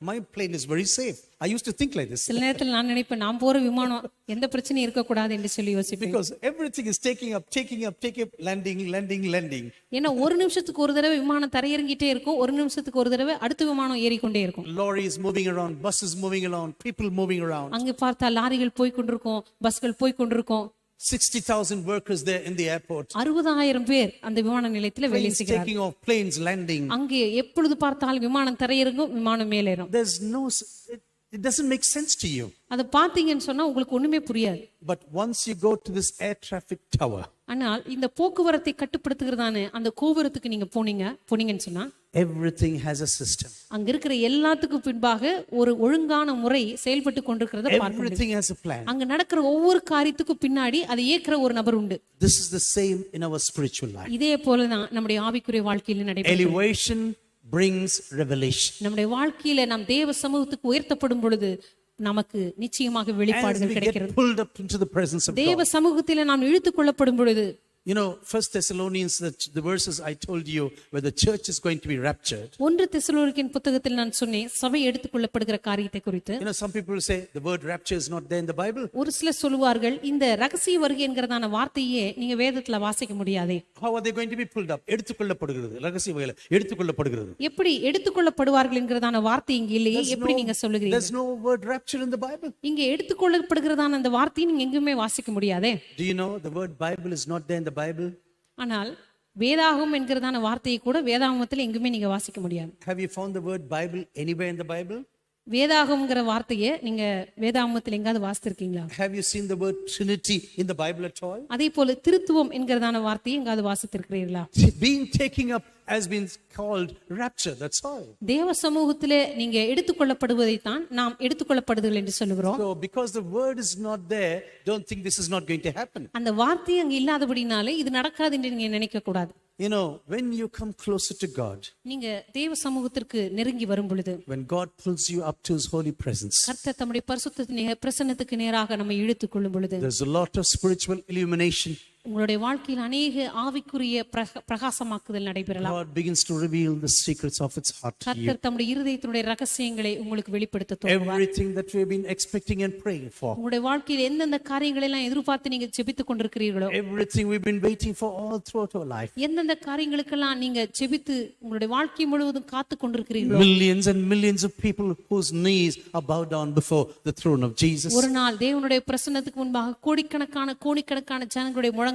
my plane is very safe. I used to think like this. சில நேரத்தில் நான் நினைப்பேன், நாம் போற விமானம் எந்த பிரச்சனையும் இருக்கக்கூடாது என்று சொல்லி யோசிப்பேன். Because everything is taking up, landing. ஏன்னா ஒரு நிமிஷத்துக்கு ஒரு தடவை விமானம் தரையிறங்கிட்டே இருக்கும், ஒரு நிமிஷத்துக்கு ஒரு தடவை அடுத்த விமானம் ஏறிக்கொண்டே இருக்கும். Lorries moving around, buses moving around, people moving around. அங்கே பார்த்தா லாரிகள் போய் கொண்டிருக்கும், பஸ்கள் போய் கொண்டிருக்கும். 60,000 workers there in the airport. 60,000 பேர் அந்த விமான நிலையத்தில் வேலை Planes செய்கிறார்கள். taking off, planes landing. அங்கே எப்பொழுது பார்த்தாலும் விமானம் தரையிறங்கும், விமானம் மேலேறும். It doesn't make sense to you. அதை பார்த்தீங்கன்னு சொன்னா உங்களுக்கு ஒண்ணுமே புரியாது. But once you go to this air traffic tower, ஆனால் இந்த போக்குவரத்தை கட்டுப்படுத்துகிறதான அந்த கோபுரத்துக்கு நீங்க போனீங்கன்னு சொன்னா everything has a system. அங்க இருக்கிற எல்லாத்துக்கும் பின்பாக ஒரு ஒழுங்கான முறை செயல்பட்டு கொண்டிருக்கிறத பார்க்க முடியும். Everything has a plan. அங்க நடக்கிற ஒவ்வொரு காரியத்துக்கும் பின்னாடி அதை இயக்குற ஒரு நபர் உண்டு. This is the same in our spiritual life. இதே போலதான் நம்முடைய ஆவிக்குரிய வாழ்க்கையில நடைபெறும். Elevation brings revelation. நம்முடைய வாழ்க்கையில நாம் தேவ சமூகத்துக்கு உயர்த்தப்படும் பொழுது நமக்கு நிச்சயமாக As வெளிப்பாடுகள் we get கிடைக்கிறது. pulled up into the presence of தேவ God. சமூகத்தில நாம் இழுத்துக் கொள்ளப்படும் பொழுது, You know, 1 Thessalonians, the verses I told you where the church is going to be raptured. 1 தெசலோனிக்கேயர் புத்தகத்தில் நான் சொன்னேன் சபை எடுத்துக் கொள்ளப்படுகிற காரியத்தை குறித்து. You know, some people say the word rapture is not there in the Bible. ஒரு சிலர் சொல்லுவார்கள், இந்த ரகசிய வருகை என்கிறதான வார்த்தையே நீங்க வேதத்துல வாசிக்க முடியாதே. How are they going to be pulled up? எடுத்துக்கொள்ளப்படுகிறது. ரகசிய வகையில எடுத்துக்கொள்ளப்படுகிறது. எப்படி எடுத்துக்கொள்ளப்படுவார்கள் என்கிறதான வார்த்தை இங்க இல்லையே, எப்படி நீங்க சொல்லுகிறீங்க? There's no word rapture in the Bible. இங்க எடுத்துக்கொள்ளப்படுகிறதான அந்த வார்த்தையை நீங்க எங்குமே வாசிக்க முடியாதே. Do you know the word Bible is not there in the Bible? ஆனால் வேதாகம் என்கிறதான வார்த்தையை கூட வேதாகமத்தில் எங்குமே நீங்க வாசிக்க முடியாது. Have you found the word Bible anywhere in the Bible? வேதாகம்ங்கிற வார்த்தையை நீங்க வேதாகமத்தில் எங்காவது வாசித்திருக்கீங்களா? Have you seen the word Trinity in the Bible at all? அதே போல திருத்துவம் என்கிறதான வார்த்தையை எங்காவது வாசித்திருக்கிறீர்களா? Being taken up has been called rapture, that's all. தேவ சமூகத்திலே நீங்க எடுத்துக்கொள்ளப்படுவதை தான் நாம் எடுத்துக்கொள்ளப்படுதல் என்று சொல்லுகிறோம். So because the word is not there, don't think this is not going to happen. அந்த வார்த்தை அங்க இல்லாதபடினாலே இது நடக்காது என்று நீங்க நினைக்க கூடாது. You know, when you come closer to God, நீங்க தேவ சமூகத்திற்கு நெருங்கி வரும் பொழுது, when God pulls you up to his holy presence, கர்த்தர் தம்முடைய பரிசுத்த பிரசன்னத்துக்கு நேராக நம்மை இழுத்துக் கொள்ளும் பொழுது, there's a lot of spiritual illumination உங்களுடைய வாழ்க்கையில் அநேக ஆவிக்குரிய பிரகாசமாக்குதல் நடைபெறலாம். God begins to reveal the secrets of its heart to you. கர்த்தர் தம்முடைய இருதயத்தினுடைய ரகசியங்களை உங்களுக்கு வெளிப்படுத்த தொடங்குவார். Everything that we have been expecting and praying for, உங்களுடைய வாழ்க்கையில் எந்தெந்த காரியங்களை எல்லாம் எதிர்பார்த்து நீங்க ஜெபித்துக் கொண்டிருக்கிறீர்களோ, everything we've been waiting for all throughout our life, எந்தெந்த காரியங்களுக்கெல்லாம் நீங்க ஜெபித்து உங்களுடைய வாழ்க்கை முழுவதும் காத்து கொண்டிருக்கிறீர்களோ, millions and millions of people whose knees are bowed down before the throne of Jesus. ஒரு நாள் தேவனுடைய பிரசன்னத்துக்கு முன்பாக கோடிக்கணக்கான ஜனங்களுடைய முழங்கால்கள்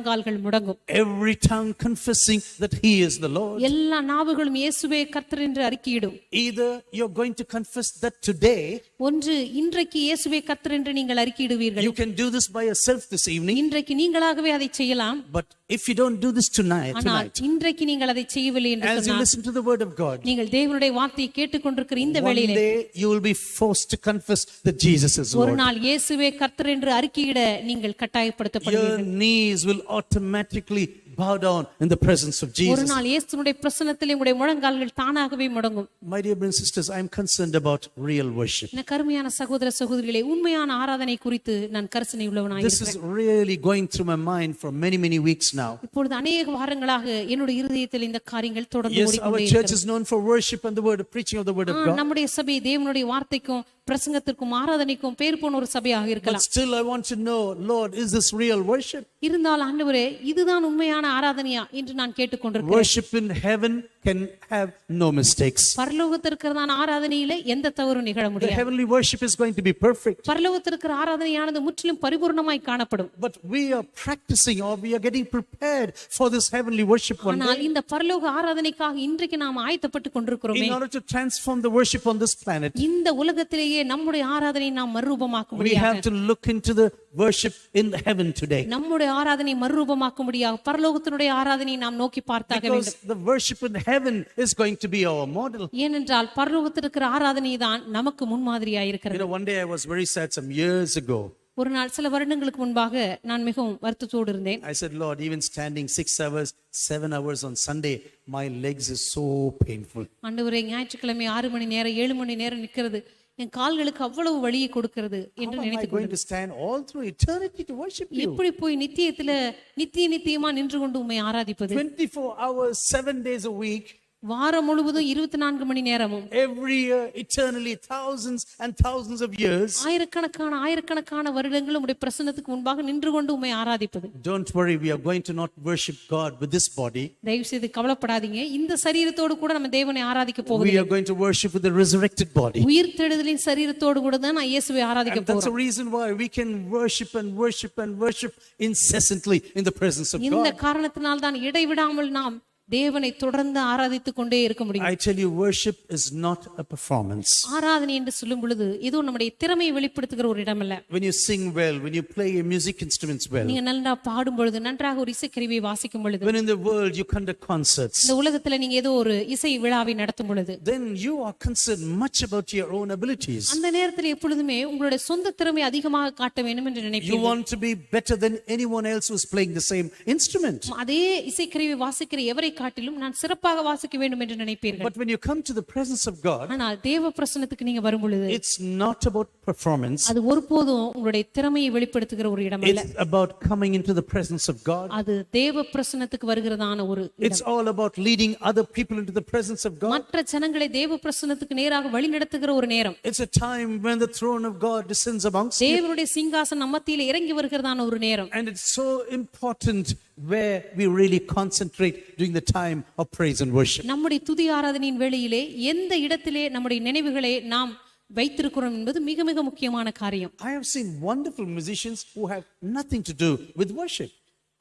முடங்கும். Every tongue confessing that He is the Lord. எல்லா நாவுகளும் இயேசுவே கர்த்தர் என்று அறிக்கையிடும். Either you're going to confess that today, ஒன்று இன்றைக்கு இயேசுவே கர்த்தர் என்று நீங்கள் அறிக்கையிடுவீர்கள். you can do this by yourself this evening. இன்றைக்கு நீங்களாகவே அதை செய்யலாம். But if you don't do this tonight, ஆனால் இன்றைக்கு நீங்கள் அதை செய்யவில்லை என்று as you சொன்னால், listen to the word of God, நீங்கள் தேவனுடைய வார்த்தையை கேட்டுக்கொண்டிருக்கிற இந்த one வேளையிலே day you will be forced to confess that Jesus is ஒரு Lord. நாள் இயேசுவே கர்த்தர் என்று அறிக்கையிட நீங்கள் Your கட்டாயப்படுத்தப்படுவீர்கள். knees will automatically bow down in the presence of ஒரு Jesus. நாள் இயேசுனுடைய பிரசன்னத்திலே உங்களுடைய முழங்கால்கள் தானாகவே முடங்கும். My dear brothers and sisters, I am concerned about real worship. என கருமையான சகோதர சகோதரிகளே, உண்மையான ஆராதனை குறித்து நான் கரிசனை உள்ளவனாய் This is really going through my mind for many, many weeks now. இப்பொழுது அநேக வாரங்களாக என்னுடைய இருதயத்தில் இந்த காரியங்கள் தொடர்ந்து Yes, our ஓடிக்கொண்டே church இருக்கிறது. is known for worship and the word, preaching of the word of God. நம்முடைய சபை தேவனுடைய வார்த்தைக்கும் பிரசங்கத்திற்கும் ஆராதனைக்கும் பேர் போன ஒரு சபையாக But இருக்கலாம். still I want to know, Lord, is this real worship? இருந்தால் ஆண்டவரே, இதுதான் உண்மையான ஆராதனையா என்று நான் கேட்டுக்கொண்டிருக்கிறேன். Worship in heaven can have no mistakes. பரலோகத்தில் இருக்கிறதான ஆராதனையில எந்த தவறும் நிகழ The முடியாது. heavenly worship is going to be perfect. பரலோகத்தில் இருக்கிற ஆராதனையானது முற்றிலும் பரிபூர்ணமாய் காணப்படும். But we are practicing, or we are getting prepared for this heavenly worship one ஆனால் day. இந்த பரலோக ஆராதனைக்காக இன்றைக்கு நாம் ஆயத்தப்பட்டு கொண்டிருக்கிறோமே. In order to transform the worship on this planet, இந்த உலகத்திலேயே நம்முடைய ஆராதனை நாம் மறுரூபமாக்க we முடியாது. have to look into the worship in heaven today. நம்முடைய ஆராதனை மறுரூபமாக்க முடியாது. பரலோகத்தினுடைய ஆராதனை நாம் நோக்கி பார்த்தாக Because வேண்டும். the worship in heaven is going to be our model. ஏனென்றால் பரலோகத்தில் இருக்கிற ஆராதனை தான் நமக்கு முன்மாதிரியாக You இருக்கிறது. know, one day I was very sad some years ago. ஒரு நாள் சில வருடங்களுக்கு முன்பாக நான் மிகவும் வருத்தத்தோடு இருந்தேன். I said, Lord, even standing 6 hours, 7 hours on Sunday, my legs is so painful. ஆண்டவரே, ஞாயிற்றுக்கிழமை 6 மணி நேரம் 7 மணி நேரம் நிற்கிறது என் கால்களுக்கு அவ்வளவு வலியை கொடுக்கிறது என்று How am I நினைத்துக் going to stand all through eternity to worship you? எப்படி போய் நித்தியமா நின்று கொண்டு உம்மை ஆராதிப்பது? 24 hours, 7 days a week. வாரம் முழுவதும் 24 மணி நேரமும் Every year, eternally, thousands and thousands of years. ஆயிரக்கணக்கான வருடங்கள் உம்முடைய பிரசன்னத்துக்கு முன்பாக நின்று கொண்டு உம்மை ஆராதிப்பது. Don't worry, we are going to not worship God with this body. தயவு செய்து கவலைப்படாதீங்க. இந்த சரீரத்தோடு கூட நம்ம தேவனை ஆராதிக்க We போகிறோம். are going to worship with the resurrected body. உயிர்த்தெழுதலின் சரீரத்தோடு கூட தான் நான் இயேசுவை ஆராதிக்க And that's the போறேன். reason why we can worship and worship and worship incessantly in the presence of இந்த God. காரணத்தினால் தான் இடைவிடாமல் நாம் தேவனை தொடர்ந்து ஆராதித்துக் கொண்டே இருக்க முடியும். I tell you, worship is not a performance. ஆராதனை என்று சொல்லும் பொழுது இது நம்முடைய திறமையை வெளிப்படுத்துகிற ஒரு இடம் அல்ல. When you sing well, when you play your music instruments well, நீங்க நல்லா பாடும் பொழுது, நன்றாக ஒரு இசைக்கருவியை வாசிக்கும் பொழுது, when in the world you conduct concerts, இந்த உலகத்துல நீங்க ஏதோ ஒரு இசை விழாவை நடத்தும் பொழுது, then you are concerned much about your own abilities. அந்த நேரத்தில் எப்பொழுதுமே உங்களுடைய சொந்த திறமை அதிகமாக காட்ட வேண்டும் என்று You நினைப்பீர்கள். want to be better than anyone else who's playing the same instrument. அதே இசைக்கருவி வாசிக்கிற எவரை காட்டிலும் நான் சிறப்பாக வாசிக்க வேண்டும் என்று நினைப்பீர்கள். But when you come to the presence of God, ஆனால் தேவ பிரசன்னத்துக்கு நீங்க வரும் பொழுது it's not about performance. அது ஒருபோதும் உங்களுடைய திறமையை வெளிப்படுத்துகிற ஒரு இடம் அல்ல. It's about coming into the presence of God. அது தேவ பிரசன்னத்துக்கு வருகிறதான ஒரு It's இடம். all about leading other people into the presence of God. மற்ற ஜனங்களை தேவ பிரசன்னத்துக்கு நேராக வழி நடத்துகிற ஒரு நேரம். It's a time when the throne of God descends amongst you. தேவனுடைய சிங்காசனம் நம்ம மத்தியில இறங்கி வருகிறதான ஒரு நேரம். And it's so important where we really concentrate during the time of praise and worship. நம்முடைய துதி ஆராதனையின் வேளையிலே எந்த இடத்திலே நம்முடைய நினைவுகளை நாம் வைத்திருக்கிறோம் என்பது மிக மிக முக்கியமான காரியம். I have seen wonderful musicians who have nothing to do with worship.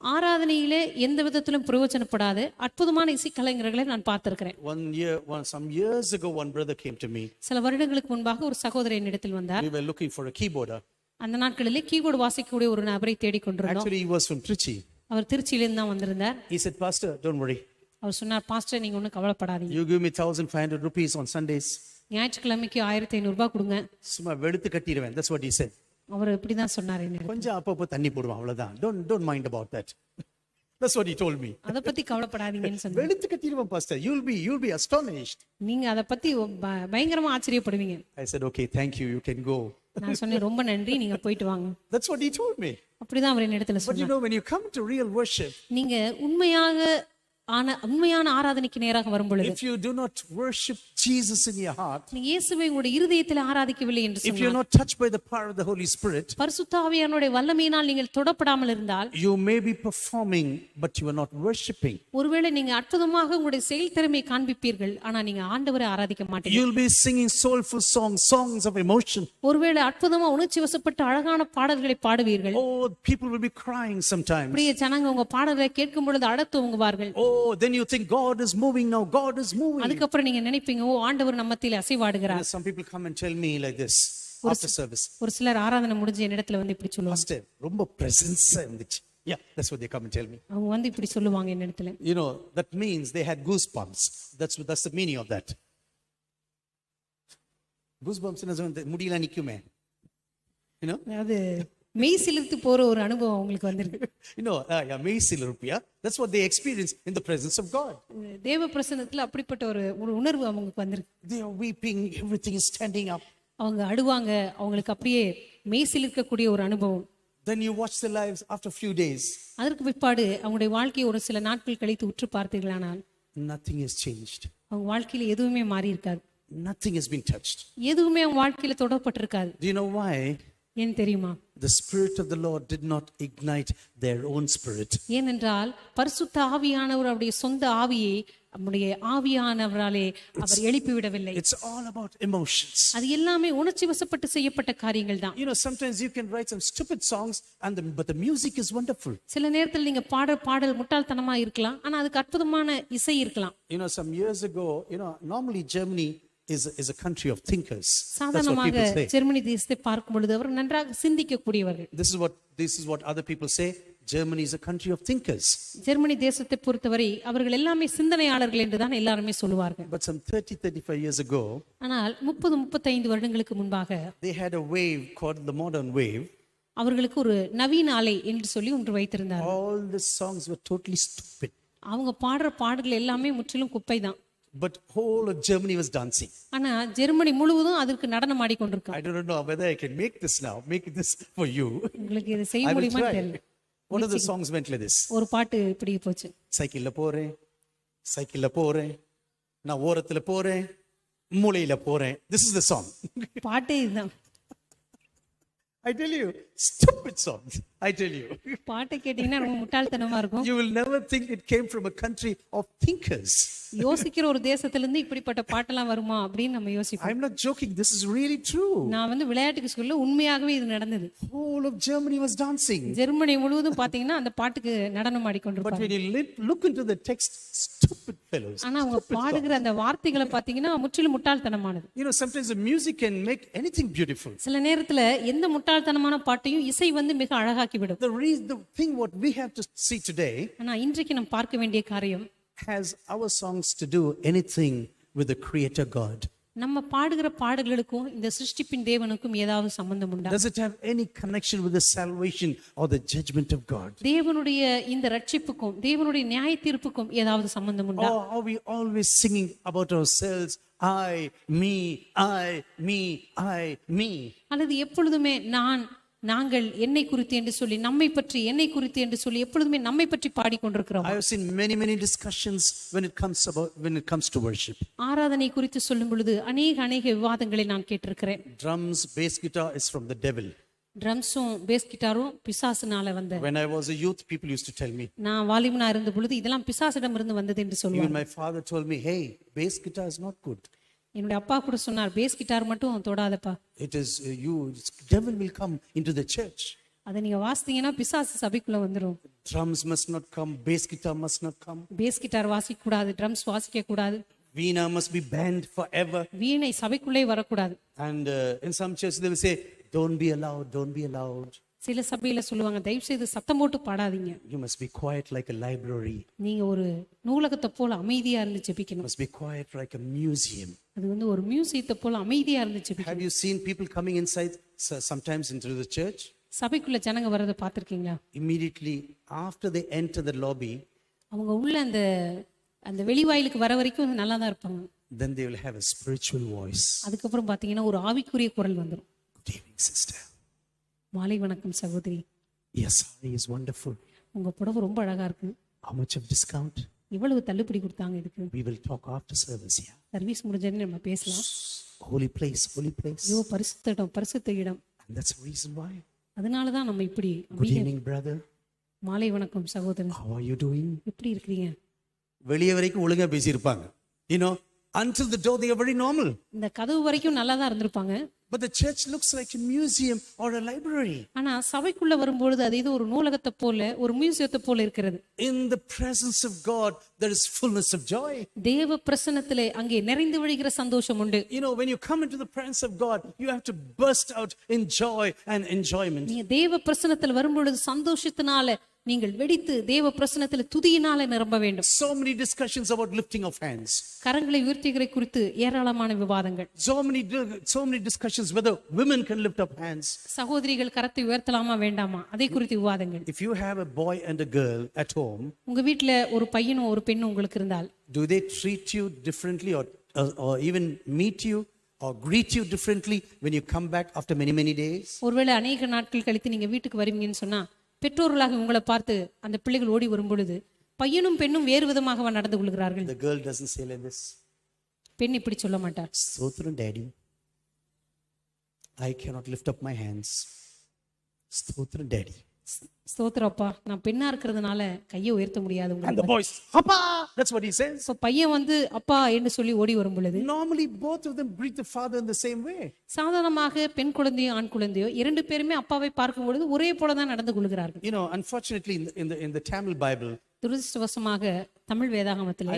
ஆராதனையிலே எந்த விதத்திலும் பிரயோஜனப்படாத அற்புதமான இசைக்கலைஞர்களை நான் பார்த்திருக்கிறேன். Some years ago, one brother came to me. சில வருடங்களுக்கு முன்பாக ஒரு சகோதரர் என்னிடத்தில் வந்தார். We were looking for a keyboarder. அந்த நாட்களிலே கீபோர்டு வாசிக்கக்கூடிய ஒரு நபரை தேடிக்கொண்டிருந்தோம். Actually, he was from Trichy. அவர் திருச்சியிலிருந்து தான் வந்திருந்தார். He said, Pastor, don't worry. அவர் சொன்னார், பாஸ்டர் நீங்க ஒன்றும் கவலைப்படாதீங்க, You give me 1,500 rupees on Sundays. ஞாயிற்றுக்கிழமைக்கு 1500 ரூபாய் கொடுங்க. சும்மா வெளுத்து கட்டிடுவேன். That's what he said. அவர் இப்படிதான் சொன்னார். என்ன கொஞ்சம் அப்பப்போ தண்ணி போடுவான், அவ்வளவுதான். Don't mind about that. That's what he told me. அதை பத்தி கவலைப்படாதீங்கன்னு சொன்னார். வெளுத்து கட்டிடுவான் பாஸ்டர். You'll be astonished. நீங்க அதை பத்தி பயங்கரமா ஆச்சரியப்படுவீங்க. I said, okay, thank you. You can go. நான் சொன்னேன் ரொம்ப நன்றி, நீங்க போயிட்டு வாங்க. That's what he told me. அப்படிதான் அவர் என்னிடத்துல But சொன்னார். you know, when you come to real worship, நீங்க உண்மையான ஆராதனைக்கு நேராக வரும் பொழுது, if you do not worship Jesus in your heart, நீங்க இயேசுவை உங்களுடைய இருதயத்தில் ஆராதிக்கவில்லை என்று if you're சொன்னார், not touched by the power of the Holy Spirit, பரிசுத்த ஆவியானவருடைய வல்லமையினால் நீங்கள் தொடப்படாமல் இருந்தால், you may be performing, but you are not worshiping. ஒருவேளை நீங்க அற்புதமாக உங்களுடைய செயல் திறமையை காண்பிப்பீர்கள், ஆனா நீங்க ஆண்டவரை ஆராதிக்க மாட்டீங்க. You'll be singing soulful songs, songs of emotion. ஒருவேளை அற்புதமா உணர்ச்சி வசப்பட்ட அழகான பாடல்களை பாடுவீர்கள். Oh, people will be crying sometimes. அப்படியே ஜனங்க உங்க பாடல்களை கேட்கும் பொழுது அழத் துவங்குவார்கள். Oh, then you think God is moving now. God is moving. அதுக்கப்புறம் நீங்க நினைப்பீங்க, ஓ ஆண்டவர் நம்ம மத்தியில அசைவாடுகிறார். Some people come and tell me like this after service. ஒரு சிலர் ஆராதனை முடிஞ்ச என்னிடத்துல வந்து இப்படி சொல்லுவாங்க. Pastor, ரொம்ப presence இருந்துச்சு. Yeah, that's what they come and tell me. அவங்க வந்து இப்படி சொல்லுவாங்க என்னிடத்துல. You know, that means they had goosebumps. That's the meaning of that. Goosebumps னா முடியல நிக்குமே. You know? அதாவது மெய் சிலிர்த்து போற ஒரு அனுபவம் உங்களுக்கு வந்திருக்கு. You know, yeah, மெய் சிலிர்ப்பியா. That's what they experience in the presence of God. தேவ பிரசன்னத்துல அப்படிப்பட்ட ஒரு உணர்வு அவங்களுக்கு வந்திருக்கு. They are weeping, everything is standing up. அவங்க அழுவாங்க, அவங்களுக்கு அப்படியே மெய் சிலிர்க்கக்கூடிய ஒரு அனுபவம். Then you watch their lives after a few days. அதற்கு பிற்பாடு அவங்களுடைய வாழ்க்கையை ஒரு சில நாட்கள் கழித்து உற்று பார்த்தீர்களானால், Nothing has changed. அவங்க வாழ்க்கையில எதுவுமே மாறி இருக்காது. Nothing has been touched. எதுவுமே அவங்க வாழ்க்கையில தொடப்பட்டிருக்காது. Do you know why? ஏன் தெரியுமா? The Spirit of the Lord did not ignite their own spirit. ஏனென்றால் பரிசுத்த ஆவியானவர் அவருடைய சொந்த ஆவியை நம்முடைய ஆவியானவராலே அவர் எழுப்பி விடவில்லை. It's all about emotions. அது எல்லாமே உணர்ச்சி வசப்பட்டு செய்யப்பட்ட காரியங்கள் தான். You know, sometimes you can write some stupid songs but the music is wonderful. சில நேரத்தில் நீங்க பாடல் முட்டாள்தனமா இருக்கலாம், ஆனா அதுக்கு அற்புதமான இசை இருக்கலாம். You know, some years ago, you know, normally Germany is a country of thinkers. That's what சாதாரணமாக people say. ஜெர்மனி தேசத்தை பார்க்கும் பொழுது அவர் நன்றாக சிந்திக்க கூடியவர்கள். This is what other people say. Germany is a country of thinkers. Germany தேசத்தை பொறுத்தவரை அவர்கள் எல்லாமே சிந்தனையாளர்கள் என்று தான் எல்லாருமே சொல்லுவார்கள். But some 35 years ago, ஆனால் 35 வருடங்களுக்கு முன்பாக they had a wave called the modern wave. அவர்களுக்கு ஒரு நவீன அலை என்று சொல்லி ஒன்று வைத்திருந்தார். All the songs were totally stupid. அவங்க பாடுற பாடல்கள் எல்லாமே முற்றிலும் குப்பை தான். But whole of Germany was dancing. ஆனா ஜெர்மனி முழுவதும் அதற்கு நடனம் ஆடிக்கொண்டிருக்காங்க. I don't know whether I can make this for you. உங்களுக்கு இதை செய்ய I will முடியுமா try. தெரியல. One of the songs went like this. ஒரு பாட்டு இப்படி போச்சு. சைக்கிள்ல போறேன் நான் ஓரத்துல போறேன் மூலையில போறேன். This is the song. பாட்டே இதுதான். I tell you, stupid song. I tell you. பாட்டை கேட்டீங்கன்னா ரொம்ப முட்டாள்தனமா இருக்கும். You will never think it came from a country of thinkers. யோசிக்கிற ஒரு தேசத்திலிருந்து இப்படிப்பட்ட பாட்டெல்லாம் வருமா அப்படின்னு நம்ம யோசிப்போம். I'm not joking. This is really true. நான் வந்து விளையாட்டுக்கு சொல்ல உண்மையாகவே இது நடந்தது. Whole of Germany was dancing. Germany முழுவதும் பாத்தீங்கன்னா அந்த பாட்டுக்கு நடனம் But ஆடிக்கொண்டிருப்பாங்க. when you look into the text, stupid fellows. ஆனா அவங்க பாடுகிற அந்த வார்த்தைகளை பாத்தீங்கன்னா முற்றிலும் முட்டாள்தனமானது. You know, sometimes the music can make anything beautiful. சில நேரத்துல எந்த முட்டாள்தனமான பாட்டையும் இசை வந்து மிக அழகாக்கி விடும். The thing what we have to see today ஆனா இன்றைக்கு நாம் பார்க்க வேண்டிய காரியம், has our songs to do anything with the Creator God? நம்ம பாடுகிற பாடல்களுக்கும் இந்த சிருஷ்டிப்பின் தேவனுக்கும் ஏதாவது சம்பந்தம் உண்டா? Does it have any connection with the salvation or the judgment of God? தேவனுடைய இந்த ரட்சிப்புக்கும் தேவனுடைய நியாய தீர்ப்புக்கும் ஏதாவது சம்பந்தம் உண்டா? Or are we always singing about ourselves? I, me, me. அல்லது எப்பொழுதுமே நாங்கள் என்னை குறித்து என்று சொல்லி நம்மை பற்றி என்னை குறித்து என்று சொல்லி எப்பொழுதுமே நம்மை பற்றி பாடிக்கொண்டிருக்கிறோம். I have seen many discussions when it comes to worship. ஆராதனை குறித்து சொல்லும் பொழுது அநேக விவாதங்களை நான் கேட்டிருக்கிறேன். Drums, bass guitar is from the devil. ட்ரம்ஸும் பேஸ் கிட்டாரும் பிசாசுனால வந்த. When I was a youth, people used to tell me. நான் வாலிபனா இருந்த பொழுது இதெல்லாம் பிசாசிடம் இருந்து வந்தது என்று சொல்லுவாங்க. Even my father told me, hey, bass guitar is not good. என்னுடைய அப்பா கூட சொன்னார், பேஸ் கிட்டார் மட்டும் தொடாதப்பா. It is devil will come into the church. அதை நீங்க வாசித்தீங்கன்னா பிசாசு சபைக்குள்ள வந்துரும். Drums must not come, bass guitar must not come. Base guitar வாசிக்க கூடாது, ட்ரம்ஸ் வாசிக்க கூடாது. Veena must be banned forever. வீணை சபைக்குள்ளே வரக்கூடாது. And in some churches they will say, don't be allowed. சில சபையில சொல்லுவாங்க, தயவு செய்து சத்தம் போட்டு பாடாதீங்க. You must be quiet like a library. நீங்க ஒரு நூலகத்தை போல அமைதியா இருந்து You ஜெபிக்கணும். must be quiet like a museum. அது வந்து ஒரு மியூசியத்தை போல அமைதியா இருந்து ஜெபிக்கணும். Have you seen people coming inside sometimes into the church? சபைக்குள்ள ஜனங்க வரதை பார்த்திருக்கீங்களா? Immediately after they enter the lobby, அவங்க உள்ள அந்த வெளிவாயிலுக்கு வர வரைக்கும் நல்லா தான் இருப்பாங்க. then they will have a spiritual voice. அதுக்கப்புறம் பாத்தீங்கன்னா ஒரு ஆவிக்குரிய குரல் வந்துடும். Good evening, sister. மாலை வணக்கம் சகோதரி. Yes, saree is wonderful. உங்க புடவை ரொம்ப அழகா இருக்கு. How much of discount? இவ்வளவு தள்ளுபடி கொடுத்தாங்க இதுக்கு. We will talk after service here. Service முடிஞ்சதுன்னு நம்ம பேசலாம். Holy place, holy place. ஐயோ பரிசுத்த இடம், பரிசுத்த இடம். And that's the reason why. அதனால தான் நம்ம இப்படி. Good evening, brother. மாலை வணக்கம் சகோதரன். How are you doing? எப்படி இருக்கீங்க? வெளியே வரைக்கும் ஒழுங்கா பேசியிருப்பாங்க. You know, until the door they are very normal. இந்த கதவு வரைக்கும் நல்லா தான் இருந்திருப்பாங்க. But the church looks like a museum or a library. ஆனா சபைக்குள்ள வரும்பொழுது அது ஏதோ ஒரு நூலகத்தை போல, ஒரு மியூசியத்தை போல இருக்கிறது. In the presence of God there is fullness of joy. தேவ பிரசன்னத்திலே அங்கே நிறைந்து வழிகிற சந்தோஷம் உண்டு. You know, when you come into the presence of God, you have to burst out in joy and enjoyment. நீங்க தேவ பிரசன்னத்தில் வரும்பொழுது சந்தோஷத்தினால நீங்கள் வெடித்து தேவ பிரசன்னத்தில் துதியினால நிரம்ப வேண்டும். So many discussions about lifting of hands. கரங்களை உயர்த்துகிற குறித்து ஏராளமான விவாதங்கள். So many discussions whether women can lift up hands. சகோதரிகள் கரத்தை உயர்த்தலாமா வேண்டாமா அதை குறித்து விவாதங்கள். If you have a boy and a girl at home, உங்க வீட்ல ஒரு பையனும் ஒரு பெண்ணும் உங்களுக்கு இருந்தால், do they treat you differently or even meet you or greet you differently when you come back after many days? ஒருவேளை அநேக நாட்கள் கழித்து நீங்க வீட்டுக்கு வருவீங்கன்னு சொன்னா, பெற்றோர்களாக உங்களை பார்த்து அந்த பிள்ளைகள் ஓடி வரும் பொழுது பையனும் பெண்ணும் வேறு விதமாக நடந்து கொள்கிறார்கள். The girl doesn't say like this. பெண் இப்படி சொல்ல மாட்டார். Stotram daddy, I cannot lift up my hands. Stotram daddy. ஸ்தோத்திரப்பா, நான் பெண்ணா இருக்கிறதுனால கையை உயர்த்த முடியாது And the உங்களுக்கு. boys, Papa! That's what he says. So பையன் வந்து அப்பா என்று சொல்லி ஓடி வரும் பொழுது Normally both of them greet the father in the same way. சாதாரணமாக பெண் குழந்தையோ ஆண் குழந்தையோ இரண்டு பேருமே அப்பாவை பார்க்கும் பொழுது ஒரே போலதான் நடந்து கொள்கிறார்கள். You know, unfortunately in the Tamil Bible, துரதிர்ஷ்டவசமாக தமிழ் வேதாகமத்தில்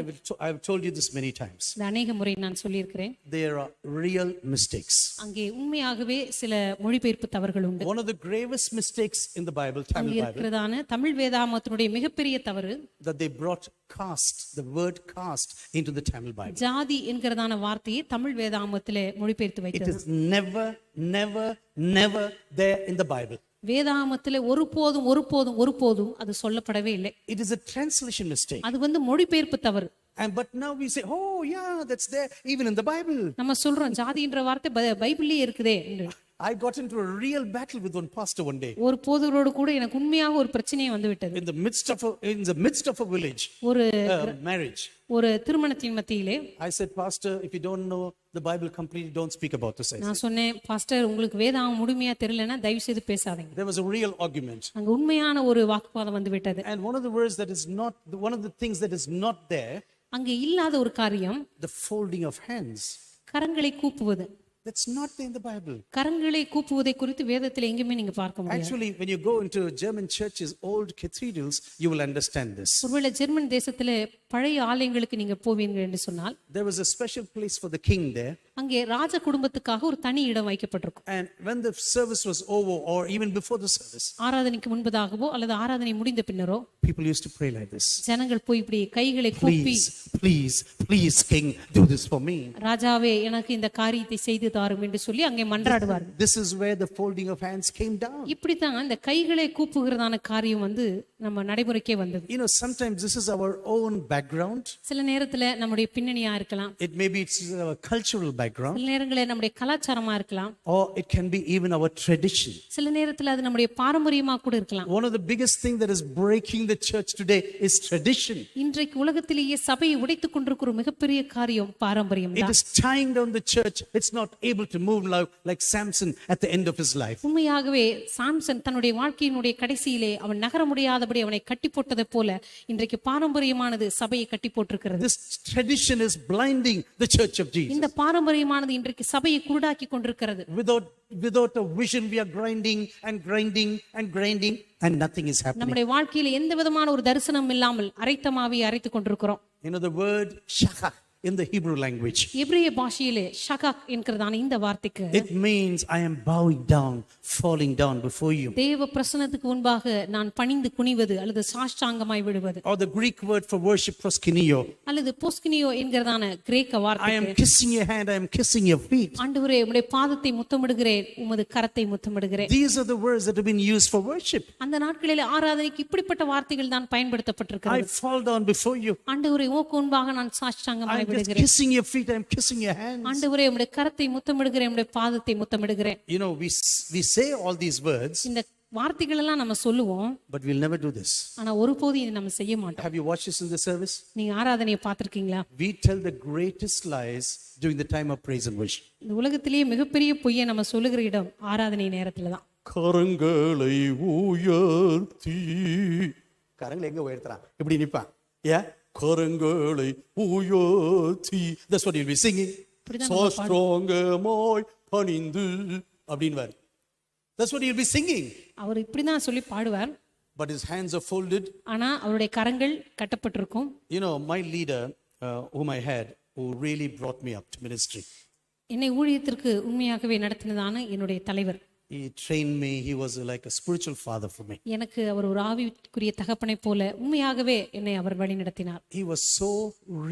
I've told you this many times. இந்த அநேக முறை நான் சொல்லியிருக்கிறேன். There are real mistakes. அங்கே உண்மையாகவே சில மொழிபெயர்ப்பு தவறுகள் உண்டு. One of the gravest mistakes in the Bible, Tamil Bible, இருக்கிறதான தமிழ் வேதாகமத்தினுடைய மிகப்பெரிய தவறு, that they brought caste, the word caste, into the Tamil Bible. ஜாதி என்கிறதான வார்த்தையை தமிழ் வேதாகமத்திலே மொழிபெயர்த்து It வைத்தது. is never there in the Bible. வேதாகமத்திலே ஒருபோதும் அது சொல்லப்படவே இல்லை. It is a translation mistake. அது வந்து மொழிபெயர்ப்பு தவறு. But now we say, oh yeah, that's there even in the Bible. நம்ம சொல்றோம் ஜாதின்ற வார்த்தை பைபிள்லயே இருக்குதே என்று. I got into a real battle with one pastor one day. ஒரு போதகரோடு கூட எனக்கு உண்மையாக ஒரு பிரச்சனை வந்து விட்டது. In the midst of a village, ஒரு marriage. ஒரு திருமணத்தின் மத்தியிலே I said, Pastor, if you don't know the Bible completely, don't speak about this. நான் சொன்னேன், பாஸ்டர் உங்களுக்கு வேதாகம் முழுமையா தெரியலன்னா தயவு செய்து பேசாதீங்க. There was a real argument. அங்க உண்மையான ஒரு வாக்குவாதம் வந்து விட்டது. And one of the words that is not, one of the things that is not there, அங்க இல்லாத ஒரு காரியம் the folding of hands. கரங்களை கூப்புவது. That's not there in the Bible. கரங்களை கூப்புவதை குறித்து வேதத்தில் எங்கேயுமே நீங்க பார்க்க முடியாது. Actually, when you go into German churches, old cathedrals, you will understand this. ஒருவேளை ஜெர்மன் தேசத்துல பழைய ஆலயங்களுக்கு நீங்க போவீங்க என்று சொன்னால், There was a special place for the king there. அங்கே ராஜ குடும்பத்துக்காக ஒரு தனி இடம் வைக்கப்பட்டிருக்கும். And when the service was over or even before the service, ஆராதனைக்கு முன்பதாகவோ அல்லது ஆராதனை முடிந்த பின்னரோ people used to pray like this. ஜனங்கள் போய் இப்படி கைகளை கூப்பி, Please king, do this for me. ராஜாவே எனக்கு இந்த காரியத்தை செய்து தாரும் என்று சொல்லி அங்கே மன்றாடுவார்கள். This is where the folding of hands came down. இப்படித்தான் இந்த கைகளை கூப்புகிறதான காரியம் வந்து நம்ம நடைமுறைக்கே வந்தது. You know, sometimes this is our own background. சில நேரத்துல நம்முடைய பின்னணியா இருக்கலாம். It may be it's our cultural background. சில நேரங்களில் நம்முடைய கலாச்சாரமா இருக்கலாம். Or it can be even our tradition. சில நேரத்துல அது நம்முடைய பாரம்பரியமா கூட இருக்கலாம். One of the biggest thing that is breaking the church today is tradition. இன்றைக்கு உலகத்திலேயே சபையை உடைத்துக் கொண்டிருக்கிற மிகப்பெரிய காரியம் பாரம்பரியம் It தான். is tying down the church. It's not able to move like Samson at the end of his life. உண்மையாகவே சாம்சன் தன்னுடைய வாழ்க்கையினுடைய கடைசியிலே அவன் நகர முடியாதபடி அவனை கட்டி போட்டதை போல இன்றைக்கு பாரம்பரியமானது சபையை கட்டி போட்டிருக்கிறது. This tradition is blinding the church of Jesus. இந்த பாரம்பரியமானது இன்றைக்கு சபையை குருடாக்கி கொண்டிருக்கிறது. Without a vision, we are grinding and nothing is happening. நம்முடைய வாழ்க்கையில எந்த விதமான ஒரு தரிசனம் இல்லாமல் அரைத்தமாவே அரைத்துக் கொண்டிருக்கிறோம். You know the word shachak in the Hebrew language. எபிரேய பாஷையிலே ஷகாக் என்கிறதான இந்த வார்த்தைக்கு It means I am bowing down, falling down before you. தேவ பிரசன்னத்துக்கு முன்பாக நான் பணிந்து குனிவது அல்லது சாஷ்டாங்கமாய் விழுவது. Or the Greek word for worship, proskuneo. அல்லது போஸ்கினியோ என்கிறதான கிரேக்க I வார்த்தை. am kissing your hand, I am kissing your feet. ஆண்டவரே உம்முடைய பாதத்தை முத்தமிடுகிறேன், உமது கரத்தை முத்தமிடுகிறேன். These are the words that have been used for worship. அந்த நாட்களில் ஆராதனைக்கு இப்படிப்பட்ட வார்த்தைகள் தான் பயன்படுத்தப்பட்டிருக்கிறது. I fall down before you. ஆண்டவரே உமக்கு முன்பாக நான் சாஷ்டாங்கமாய் I'm முத்தமிடுகிறேன். kissing your feet, I'm kissing your hands. ஆண்டவரே உம்முடைய கரத்தை முத்தமிடுகிறேன், உம்முடைய பாதத்தை முத்தமிடுகிறேன். You know, we say all these words, இந்த வார்த்தைகள் எல்லாம் நம்ம சொல்லுவோம், but we'll never do this. ஆனா ஒருபோதும் இதை நம்ம செய்ய மாட்டோம். Have you watched this in the service? நீங்க ஆராதனையை பார்த்திருக்கீங்களா? We tell the greatest lies during the time of praise and worship. இந்த உலகத்திலேயே மிகப்பெரிய பொய்யை நம்ம சொல்லுகிற இடம் ஆராதனை நேரத்துல தான். கரங்களை உயர்த்தி, கரங்களை எங்க உயர்த்துறான்? இப்படி நிப்பான். கரங்களை உயர்த்தி, that's what you'll be singing. So strong மாய் பணிந்து அப்படின்வாரு. That's what he'll be singing. அவர் இப்படிதான் சொல்லி பாடுவார். But his hands are folded. ஆனா அவருடைய கரங்கள் கட்டப்பட்டிருக்கும். You know, my leader whom I had, who really brought me up to ministry. என்னை ஊழியத்திற்கு உண்மையாகவே நடத்தினதான என்னுடைய தலைவர். He trained me. He was like a spiritual father for me. எனக்கு அவர் ஒரு ஆவிக்குரிய தகப்பனை போல உண்மையாகவே என்னை அவர் வழி நடத்தினார். He was so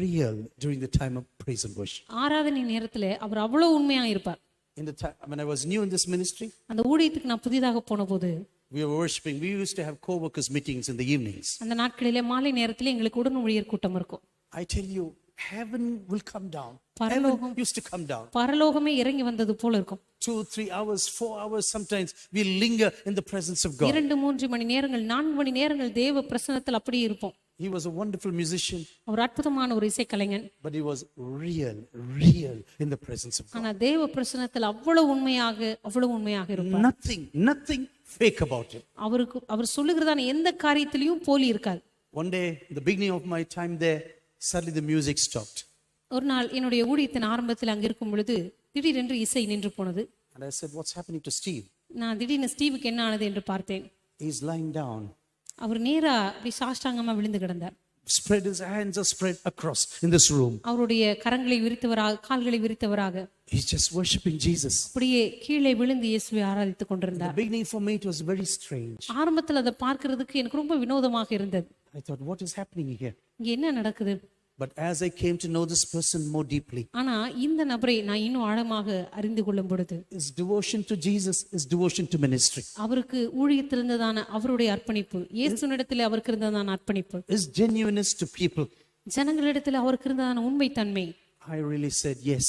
real during the time of praise and worship. ஆராதனை நேரத்துல அவர் அவ்வளவு உண்மையா இருப்பார். In the time when I was new in this ministry, அந்த ஊழியத்துக்கு நான் புதிதாக போன போது we were worshiping. We used to have co-workers meetings in the evenings. அந்த நாட்களிலே மாலை நேரத்திலே எங்களுக்கு உடன் ஊழியர் கூட்டம் இருக்கும். I tell you, heaven will come down. பரலோகம் Heaven used to come down. பரலோகமே இறங்கி வந்தது போல இருக்கும். 2, 3 hours, 4 hours, sometimes we linger in the presence of God. 2-3 மணி நேரங்கள் 4 மணி நேரங்கள் தேவ பிரசன்னத்தில் அப்படியே இருப்போம். He was a wonderful musician, ஒரு அற்புதமான ஒரு இசைக்கலைஞன். but he was real in the presence of God. ஆனா தேவ பிரசன்னத்தில் அவ்வளவு உண்மையாக இருப்பார். Nothing fake about him. அவர் சொல்லுகிறதான எந்த காரியத்திலையும் போலி இருக்காது. One day, the beginning of my time there, suddenly the music stopped. ஒரு நாள் என்னுடைய ஊழியத்தின் ஆரம்பத்தில் அங்க இருக்கும் பொழுது திடீரென்று இசை நின்று போனது. And I said, what's happening to Steve? நான் திடீர்னு ஸ்டீவுக்கு என்ன ஆனது என்று பார்த்தேன். He's lying down. அவர் நேரா அப்படி சாஷ்டாங்கமா விழுந்து கிடந்தார். Spread his hands are spread across in this room. அவருடைய கரங்களை விரித்தவராக, கால்களை விரித்தவராக He's just worshiping Jesus. அப்படியே கீழே விழுந்து இயேசுவை ஆராதித்துக் கொண்டிருந்தார். The beginning for me it was very strange. ஆரம்பத்தில் அதை பார்க்கிறதுக்கு எனக்கு ரொம்ப வினோதமாக இருந்தது. I thought, what is happening here? இங்க என்ன நடக்குது? But as I came to know this person more deeply, ஆனா இந்த நபரை நான் இன்னும் ஆழமாக அறிந்து கொள்ளும் பொழுது his devotion to Jesus is devotion to ministry. அவருக்கு ஊழியத்தில் இருந்ததான அவருடைய அர்ப்பணிப்பு, இயேசுவினிடத்தில் அவருக்கு இருந்ததான அர்ப்பணிப்பு, His genuineness to people. ஜனங்களிடத்தில் அவருக்கு இருந்ததான உண்மைத்தன்மை. I really said, yes,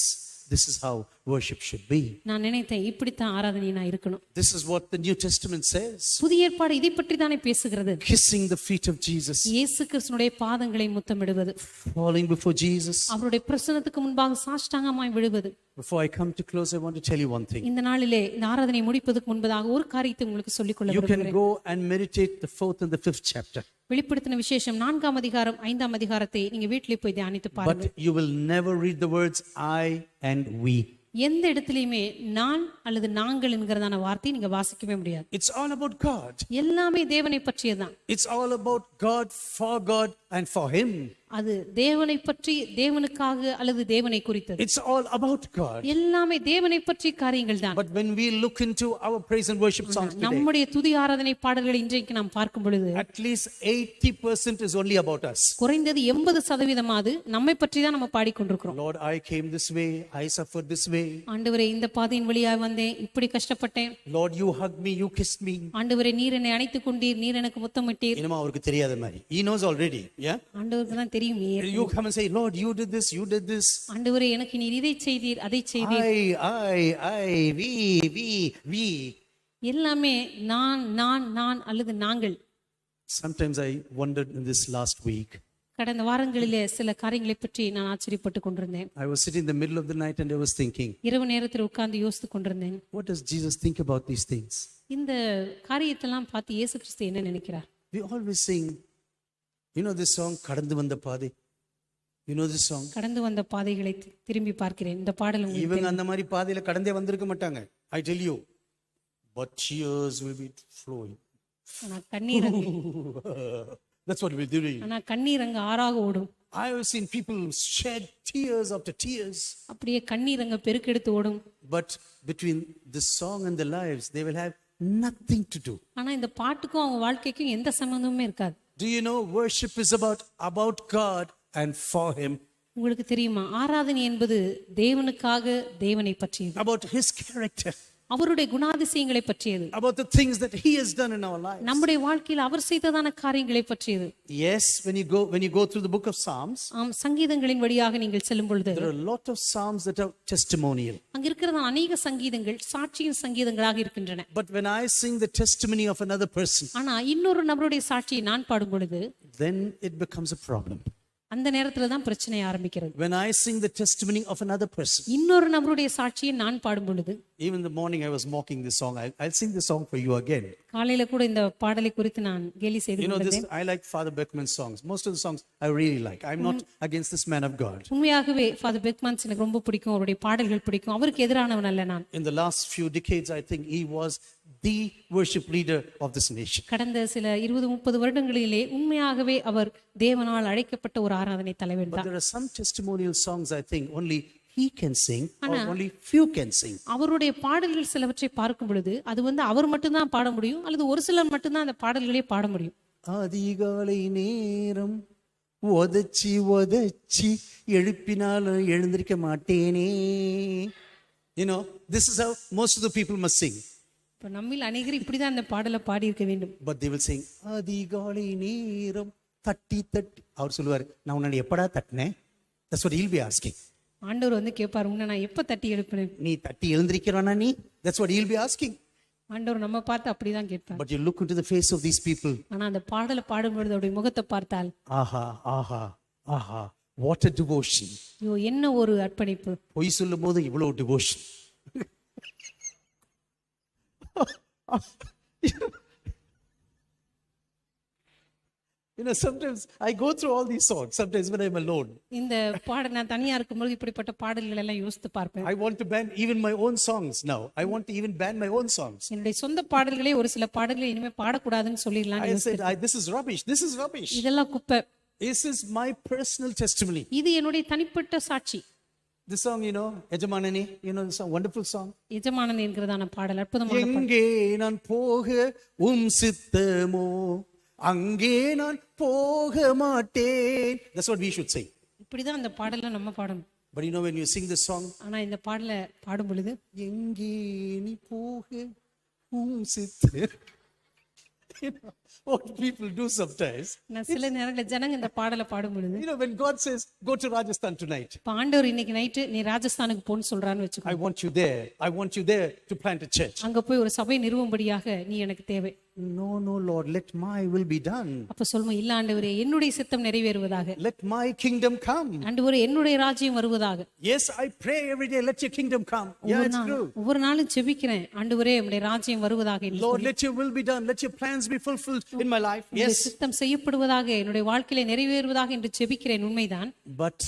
this is how worship should be. நான் நினைத்தேன் இப்படித்தான் ஆராதனை நான் இருக்கணும். This is what the New Testament says. புதிய ஏற்பாடு இதை பற்றி தானே பேசுகிறது. Kissing the feet of Jesus, இயேசு கிறிஸ்துவினுடைய பாதங்களை முத்தமிடுவது, falling before Jesus. அவருடைய பிரசன்னத்துக்கு முன்பாக சாஷ்டாங்கமாய் விழுவது. Before I come to close, I want to tell you one thing. இந்த நாளிலே இந்த ஆராதனை முடிப்பதற்கு முன்பதாக ஒரு காரியத்தை உங்களுக்கு சொல்லிக் கொள்ள You can விரும்புகிறேன். go and meditate the 4th and the 5th chapter, வெளிப்படுத்தின விசேஷம் 4ஆம் அதிகாரம் 5ஆம் அதிகாரத்தை நீங்க வீட்டிலே போய் தியானித்து பாருங்க. but you will never read the words I and we. எந்த இடத்துலயுமே நான் அல்லது நாங்கள் என்கிறதான வார்த்தையை நீங்க வாசிக்கவே முடியாது. It's all about God. எல்லாமே தேவனை பற்றியதுதான். It's all about God, for God and for Him. அது தேவனை பற்றி, தேவனுக்காக அல்லது தேவனை குறித்தது. It's all about God. எல்லாமே தேவனை பற்றி காரியங்கள் தான். But when we look into our praise and worship songs today, நம்முடைய துதி ஆராதனை பாடல்களை இன்றைக்கு நாம் பார்க்கும் பொழுது at least 80% is only about us. குறைந்தது 80% நம்மை பற்றி தான் நம்ம பாடிக்கொண்டிருக்கிறோம். Lord, I came this way, I suffered this way. ஆண்டவரே இந்த பாதையின் வழியாக வந்தேன், இப்படி கஷ்டப்பட்டேன். Lord, you hugged me, you kissed me. ஆண்டவரே நீர் என்னை அணைத்துக் கொண்டீர், நீர் எனக்கு முத்தமிட்டீர். என்னமா அவருக்கு தெரியாத மாதிரி. He knows already, yeah? ஆண்டவருக்கு தான் தெரியும். You come and say, Lord, you did this, you did this. ஆண்டவரே எனக்கு நீர் இதை செய்தீர், அதை செய்தீர். I, we. எல்லாமே நான் அல்லது நாங்கள். Sometimes I wondered in this last week. கடந்த வாரங்களிலே சில காரியங்களை பற்றி நான் ஆச்சரியப்பட்டு கொண்டிருந்தேன். I was sitting in the middle of the night and I was thinking, இரவு நேரத்தில் உட்கார்ந்து யோசித்துக் கொண்டிருந்தேன். what does Jesus think about these things? இந்த காரியத்தெல்லாம் பார்த்து இயேசு கிறிஸ்து என்ன நினைக்கிறார்? We always sing, you know this song, கடந்து வந்த பாதை. You know this song? கடந்து வந்த பாதைகளை திரும்பி பார்க்கிறேன். இந்த பாடல் உங்களுக்கு இவங்க அந்த மாதிரி பாதையில கடந்தே வந்திருக்க மாட்டாங்க. I tell you, but tears will be flowing. ஆனா கண்ணீர் அங்கே That's what we're doing. ஆனா கண்ணீர் அங்க ஆறாக ஓடும். I have seen people shed tears after tears. அப்படியே கண்ணீர் அங்க பெருக்கெடுத்து ஓடும். But between the song and the lives, they will have nothing to do. ஆனா இந்த பாட்டுக்கும் அவங்க வாழ்க்கைக்கும் எந்த சம்பந்தமுமே இருக்காது. Do you know worship is about God and for Him? உங்களுக்கு தெரியுமா, ஆராதனை என்பது தேவனுக்காக, தேவனை பற்றியது. About His character. அவருடைய குணாதிசயங்களை பற்றியது, about the things that he has done in our lives. நம்முடைய வாழ்க்கையில் அவர் செய்ததான காரியங்களை பற்றியது. Yes, when you go through the book of Psalms, ஆம், சங்கீதங்களின் வழியாக நீங்கள் செல்லும் பொழுது there are a lot of psalms that are testimonial. அங்க இருக்கிற அநேக சங்கீதங்கள் சாட்சியின் சங்கீதங்களாக இருக்கின்றன. But when I sing the testimony of another person, ஆனா இன்னொரு நபருடைய சாட்சியை நான் பாடும் பொழுது then it becomes a problem. அந்த நேரத்துல தான் பிரச்சனை ஆரம்பிக்கிறது. When I sing the testimony of another person, இன்னொரு நபருடைய சாட்சியை நான் பாடும் பொழுது, even in the morning I was mocking this song. I'll sing the song for you again. காலையில கூட இந்த பாடலை குறித்து நான் கேலி செய்து You know this, கொண்டிருந்தேன். I like Father Beckman's songs. Most of the songs I really like. I'm not against this man of God. உண்மையாகவே ஃபாதர் பெக்மன்ஸ் எனக்கு ரொம்ப பிடிக்கும், அவருடைய பாடல்கள் பிடிக்கும். அவருக்கு எதிரானவன் அல்ல நான். In the last few decades, I think he was the worship leader of this nation. கடந்த சில 20-30 வருடங்களிலே உண்மையாகவே அவர் தேவனால் அழைக்கப்பட்ட ஒரு ஆராதனை தலைவர் But தான். there are some testimonial songs I think only he can sing or only few can sing. அவருடைய பாடல்கள் சிலவற்றை பார்க்கும் பொழுது அது அவர் மட்டும்தான் பாட முடியும், அல்லது ஒரு சிலர் மட்டும்தான் அந்த பாடல்களே பாட முடியும். அதிகாலை நேரம் உதச்சி எழுப்பினாலும் எழுந்திருக்க மாட்டேனே. You know, this is how most of the people must sing. இப்ப நம்மில் அநேகர் இப்படிதான் அந்த பாடலை பாடி இருக்க வேண்டும். But they will sing அதிகாலை நேரம் தட்டி அவர் சொல்லுவார், நான் உன்னை எப்படா தட்டினேன்? That's what he'll be asking. ஆண்டவர் கேட்பார், உன்னை நான் எப்ப தட்டி எழுப்பினேன்? நீ தட்டி எழுந்திருக்கிறானா நீ? That's what he'll be asking. ஆண்டவர் நம்ம பார்த்து அப்படிதான் கேட்பார். But you look into the face of these people. ஆனா அந்த பாடலை பாடும்பொழுது அவருடைய முகத்தை பார்த்தால், ஆஹா ஆஹா ஆஹா, what a devotion. ஐயோ என்ன ஒரு அர்ப்பணிப்பு. பொய் சொல்லும் போது இவ்வளவு devotion. You know, sometimes I go through all these songs, sometimes when I'm alone. இந்த பாடல் நான் தனியா இருக்கும்போது இப்படிப்பட்ட பாடல்கள் எல்லாம் யோசித்து பார்ப்பேன். I want to ban even my own songs now. I want to even ban my own songs. என்னுடைய சொந்த பாடல்களே ஒரு சில பாடல்களை இனிமே பாடக்கூடாதுன்னு சொல்லிடலாம். I said, this is rubbish. This is rubbish. இதெல்லாம் குப்பை. This is my personal testimony. இது என்னுடைய தனிப்பட்ட சாட்சி. This song, you know, Ejamanani, you know this song, wonderful song. எஜமானன் என்கிறதான பாடல் அற்புதமான பாடல். எங்கே நான் போக சித்தமோ அங்கே நான் போக மாட்டேன். That's what we should say. இப்படிதான் அந்த பாடலை நம்ம பாடணும். But you know, when you sing this song, ஆனா இந்த பாடலை பாடும் பொழுது எங்கே நீ போக சித்த, you know what people do sometimes. நான் சில நேரங்களில் ஜனங்க இந்த பாடலை பாடும் பொழுது, You know, when God says, go to Rajasthan tonight, இப்ப ஆண்டவர் இன்னைக்கு நைட்டு நீ ராஜஸ்தானுக்கு போன்னு சொல்றான்னு வச்சுக்கோ. I want you there. I want you there to plant a church. அங்க போய் ஒரு சபை நிறுவும்படியாக நீ எனக்கு தேவை. No, Lord, let my will be done. அப்ப சொல்லுவோம், இல்ல ஆண்டவரே என்னுடைய சித்தம் நிறைவேறுவதாக. Let my kingdom come. ஆண்டவரே என்னுடைய ராஜ்யம் வருவதாக. Yes, I pray every day, let your kingdom come. Yeah, it's true. ஒவ்வொரு நாளும் ஜெபிக்கிறேன், ஆண்டவரே உம்முடைய ராஜ்யம் வருவதாக என்று Lord, சொல்லி. let your will be done. Let your plans be fulfilled in my life. உம்முடைய Yes. சித்தம் செய்யப்படுவதாக, என்னுடைய வாழ்க்கையில நிறைவேறுவதாக என்று ஜெபிக்கிறேன், உண்மைதான். But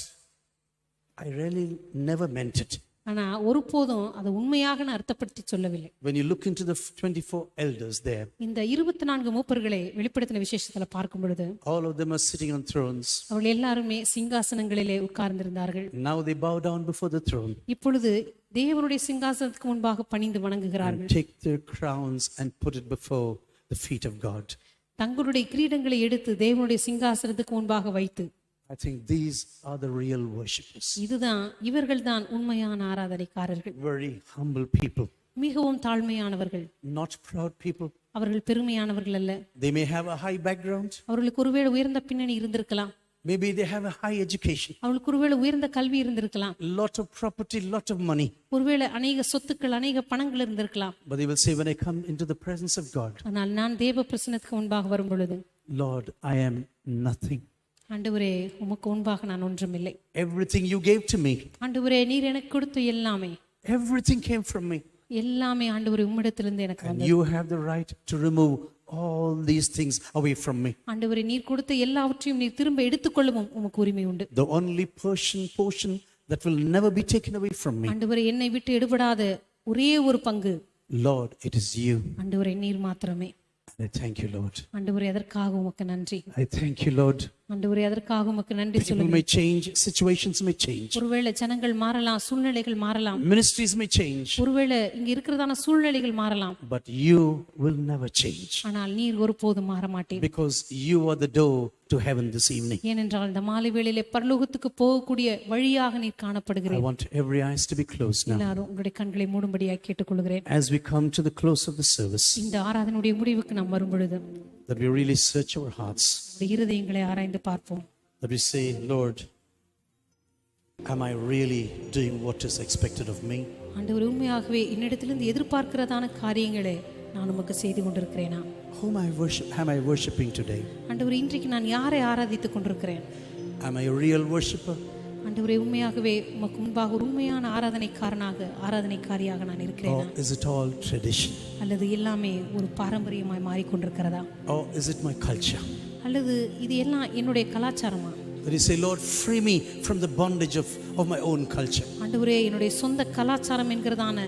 I really never meant it. ஆனா ஒருபோதும் அது உண்மையாக நான் அர்த்தப்படுத்தி சொல்லவில்லை. When you look into the 24 elders there, இந்த 24 மூப்பர்களை வெளிப்படுத்தின விசேஷத்துல பார்க்கும் பொழுது, all of them are sitting on thrones. அவர்கள் எல்லாருமே சிங்காசனங்களிலே உட்கார்ந்திருந்தார்கள். Now they bow down before the throne. இப்பொழுது தேவனுடைய சிங்காசனத்துக்கு முன்பாக பணிந்து வணங்குகிறார்கள். Take their crowns and put it before the feet of God. தங்களுடைய கிரீடங்களை எடுத்து தேவனுடைய சிங்காசனத்துக்கு முன்பாக வைத்து, I think these are the real worshippers. இதுதான் இவர்கள்தான் உண்மையான ஆராதனைக்காரர்கள். Very humble people. மிகவும் தாழ்மையானவர்கள், Not proud people. அவர்கள் பெருமையானவர்கள் அல்ல. They may have a high background. அவர்களுக்கு ஒருவேளை உயர்ந்த பின்னணி இருந்திருக்கலாம். Maybe they have a high education. அவர்களுக்கு ஒருவேளை உயர்ந்த கல்வி இருந்திருக்கலாம். Lot of property, lot of money. ஒருவேளை அநேக சொத்துக்கள், அநேக பணங்கள் இருந்திருக்கலாம். But they will say, when I come into the presence of God, ஆனால் நான் தேவ பிரசன்னத்துக்கு முன்பாக வரும் பொழுது, Lord, I am nothing. ஆண்டவரே உமக்கு முன்பாக நான் ஒன்றுமில்லை. Everything you gave to me, ஆண்டவரே நீர் எனக்கு கொடுத்த எல்லாமே, everything came from me. எல்லாமே ஆண்டவரே உம்மிடத்திலிருந்து எனக்கு And வந்தது. you have the right to remove all these things away from me. ஆண்டவரே நீர் கொடுத்த எல்லாவற்றையும் நீர் திரும்ப எடுத்துக்கொள்ளவும் உமக்கு உரிமை உண்டு. The only portion that will never be taken away from me. ஆண்டவரே என்னை விட்டு எடுபடாத ஒரே ஒரு பங்கு, Lord, it is you. ஆண்டவரே நீர் மாத்திரமே. I thank you, Lord. ஆண்டவரே அதற்காக உமக்கு நன்றி. I thank you, Lord. ஆண்டவரே அதற்காக உமக்கு நன்றி People சொல்லுகிறேன். may change, situations may change, ஒருவேளை ஜனங்கள் மாறலாம், சூழ்நிலைகள் மாறலாம், ministries may change, ஒருவேளை இங்க இருக்கிறதான சூழ்நிலைகள் மாறலாம், but you will never change ஆனால் நீர் ஒருபோதும் மாற மாட்டீர். because you are the door to heaven this evening. ஏனென்றால் இந்த மாலை வேளையிலே பரலோகத்துக்கு போகக்கூடிய வழியாக நீர் I காணப்படுகிறீர். want every eyes to be closed now. எல்லாரும் உங்களுடைய கண்களை மூடும்படியாக கேட்டுக்கொள்கிறேன். As we come to the close of the service, இந்த ஆராதனுடைய முடிவுக்கு நாம் வரும் பொழுது that we really search our hearts, நம்முடைய இருதயங்களை ஆராய்ந்து பார்ப்போம். that we say, Lord, am I really doing what is expected of me? ஆண்டவர் உண்மையாகவே என்னிடத்திலிருந்து எதிர்பார்க்கிறதான காரியங்களை நான் உமக்கு செய்து கொண்டிருக்கிறேனா? Whom am I worshiping today? ஆண்டவர் இன்றைக்கு நான் யாரை ஆராதித்துக் கொண்டிருக்கிறேன்? Am I a real worshipper? ஆண்டவரே உண்மையாகவே உமக்கு முன்பாக ஒரு உண்மையான ஆராதனைக்காரியாக நான் இருக்கிறேனா? Or is it all tradition? அல்லது எல்லாமே ஒரு பாரம்பரியமாய் மாறிக்கொண்டிருக்கிறதா? Or is it my culture? அல்லது இது எல்லாம் என்னுடைய கலாச்சாரமா? That you say, Lord, free me from the bondage of my own culture. ஆண்டவரே என்னுடைய சொந்த கலாச்சாரம் என்கிறதான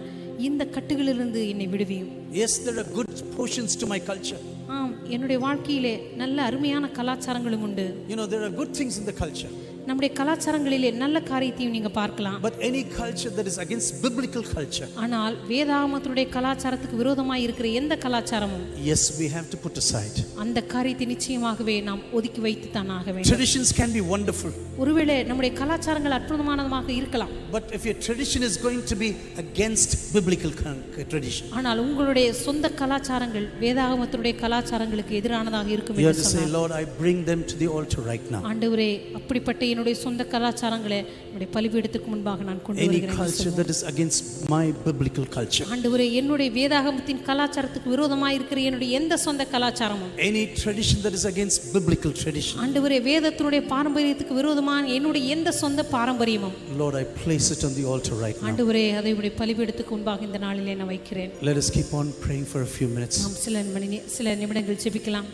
இந்த கட்டுகளிலிருந்து என்னை விடுவியும். Yes, there are good portions to my culture. ஆம், என்னுடைய வாழ்க்கையிலே நல்ல அருமையான கலாச்சாரங்களும் உண்டு. You know, there are good things in the culture. நம்முடைய கலாச்சாரங்களிலே நல்ல காரியத்தையும் நீங்க பார்க்கலாம். But any culture that is against biblical culture, ஆனால் வேதாகமத்தினுடைய கலாச்சாரத்துக்கு விரோதமாய் இருக்கிற எந்த கலாச்சாரமும் yes, we have to put aside. அந்த காரியத்தை நிச்சயமாகவே நாம் ஒதுக்கி வைத்து தான் ஆக வேண்டும். Traditions can be wonderful, ஒருவேளை நம்முடைய கலாச்சாரங்கள் அற்புதமானதாக இருக்கலாம். but if your tradition is going to be against biblical tradition, ஆனால் உங்களுடைய சொந்த கலாச்சாரங்கள் வேதாகமத்தினுடைய கலாச்சாரங்களுக்கு எதிரானதாக இருக்கும் you have என்று to say, சொன்னால், Lord, I bring them to the altar right now. ஆண்டவரே அப்படிப்பட்ட என்னுடைய சொந்த கலாச்சாரங்களை என்னுடைய பலிபீடத்துக்கு முன்பாக நான் கொண்டு Any வருகிறேன் என்று culture சொல்லுவோம். that is against my biblical culture, ஆண்டவரே என்னுடைய வேதாகமத்தின் கலாச்சாரத்துக்கு விரோதமாய் இருக்கிற என்னுடைய எந்த சொந்த கலாச்சாரமும், any tradition that is against biblical tradition, ஆண்டவரே வேதத்தினுடைய பாரம்பரியத்துக்கு விரோதமான என்னுடைய எந்த சொந்த பாரம்பரியமும், Lord, I place it on the altar right now. ஆண்டவரே அதை உடைய பலிபீடத்துக்கு முன்பாக இந்த நாளிலே நான் வைக்கிறேன். Let us keep on praying for a few minutes. நாம் சில நிமிடங்கள் ஜெபிக்கலாம்.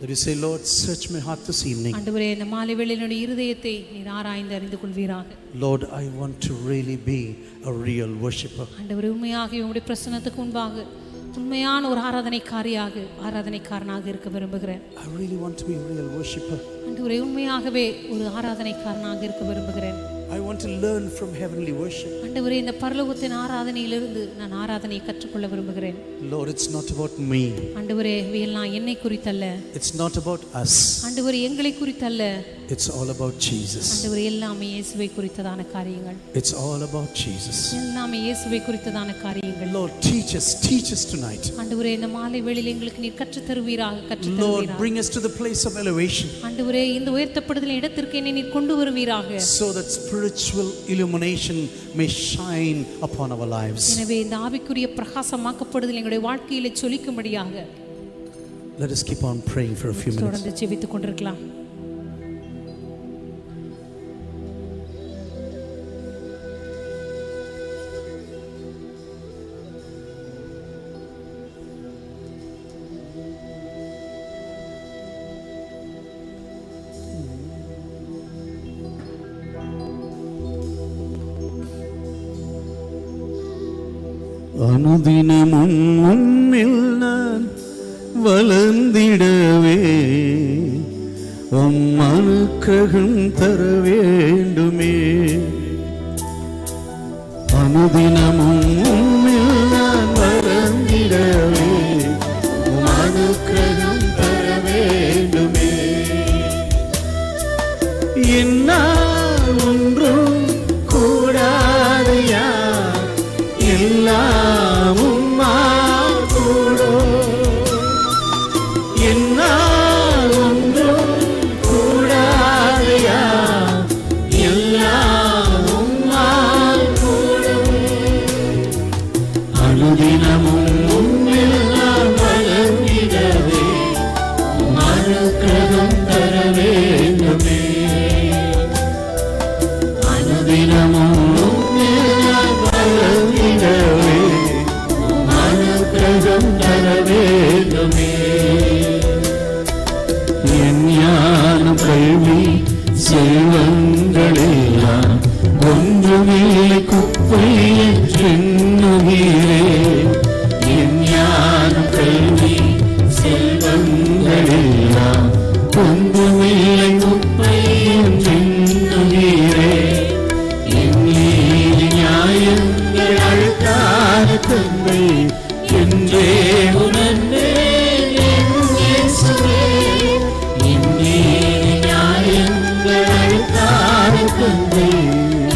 That you say, Lord, search my heart this evening. ஆண்டவரே இந்த மாலை வேளையில் என்னுடைய இருதயத்தை நீர் ஆராய்ந்து அறிந்து கொள்வீராக. Lord, I want to really be a real worshipper. ஆண்டவரே உண்மையாக உங்களுடைய பிரசன்னத்துக்கு முன்பாக உண்மையான ஒரு ஆராதனைக்காரனாக இருக்க விரும்புகிறேன். I really want to be a real worshipper. ஆண்டவரே உண்மையாகவே ஒரு ஆராதனைக்காரனாக இருக்க விரும்புகிறேன். I want to learn from heavenly worship. ஆண்டவரே இந்த பரலோகத்தின் ஆராதனையிலிருந்து நான் ஆராதனையை கற்றுக்கொள்ள விரும்புகிறேன். Lord, it's not about me. ஆண்டவரே இவையெல்லாம் என்னை குறித்தல்ல. It's not about us. ஆண்டவரே எங்களை குறித்தல்ல. It's all about Jesus. ஆண்டவரே எல்லாமே இயேசுவை குறித்ததான காரியங்கள். It's all about Jesus. எல்லாமே இயேசுவை குறித்ததான காரியங்கள். Lord, teach us tonight. ஆண்டவரே இந்த மாலை வேளையில் எங்களுக்கு நீர் கற்றுத் தருவீராக. Lord, bring us to the place of elevation. ஆண்டவரே இந்த உயர்த்தப்படுதலின் இடத்திற்கு என்னை நீர் கொண்டு வருவீராக. So that spiritual illumination may shine upon our lives. எனவே இந்த ஆவிக்குரிய பிரகாசமாக்கப்படுதல் எங்களுடைய வாழ்க்கையிலே ஜொலிக்கும்படியாக Let us keep on praying for a few minutes. தொடர்ந்து ஜெபித்துக் கொண்டிருக்கலாம். அனுதினமும் உம்மில் நான் வளர்ந்திடவே உம் அனுக்கிரகம் தர வேண்டுமே. அனுதினமும் உம்மில் நான் வளர்ந்திடவே உம் அனுக்கிரகம் தர வேண்டுமே. என்னால் ஒன்றும் கூடாதையா, எல்லாமும் கூடும். என்னால் ஒன்றும் கூடாதையா, எல்லாமும் கூடும்.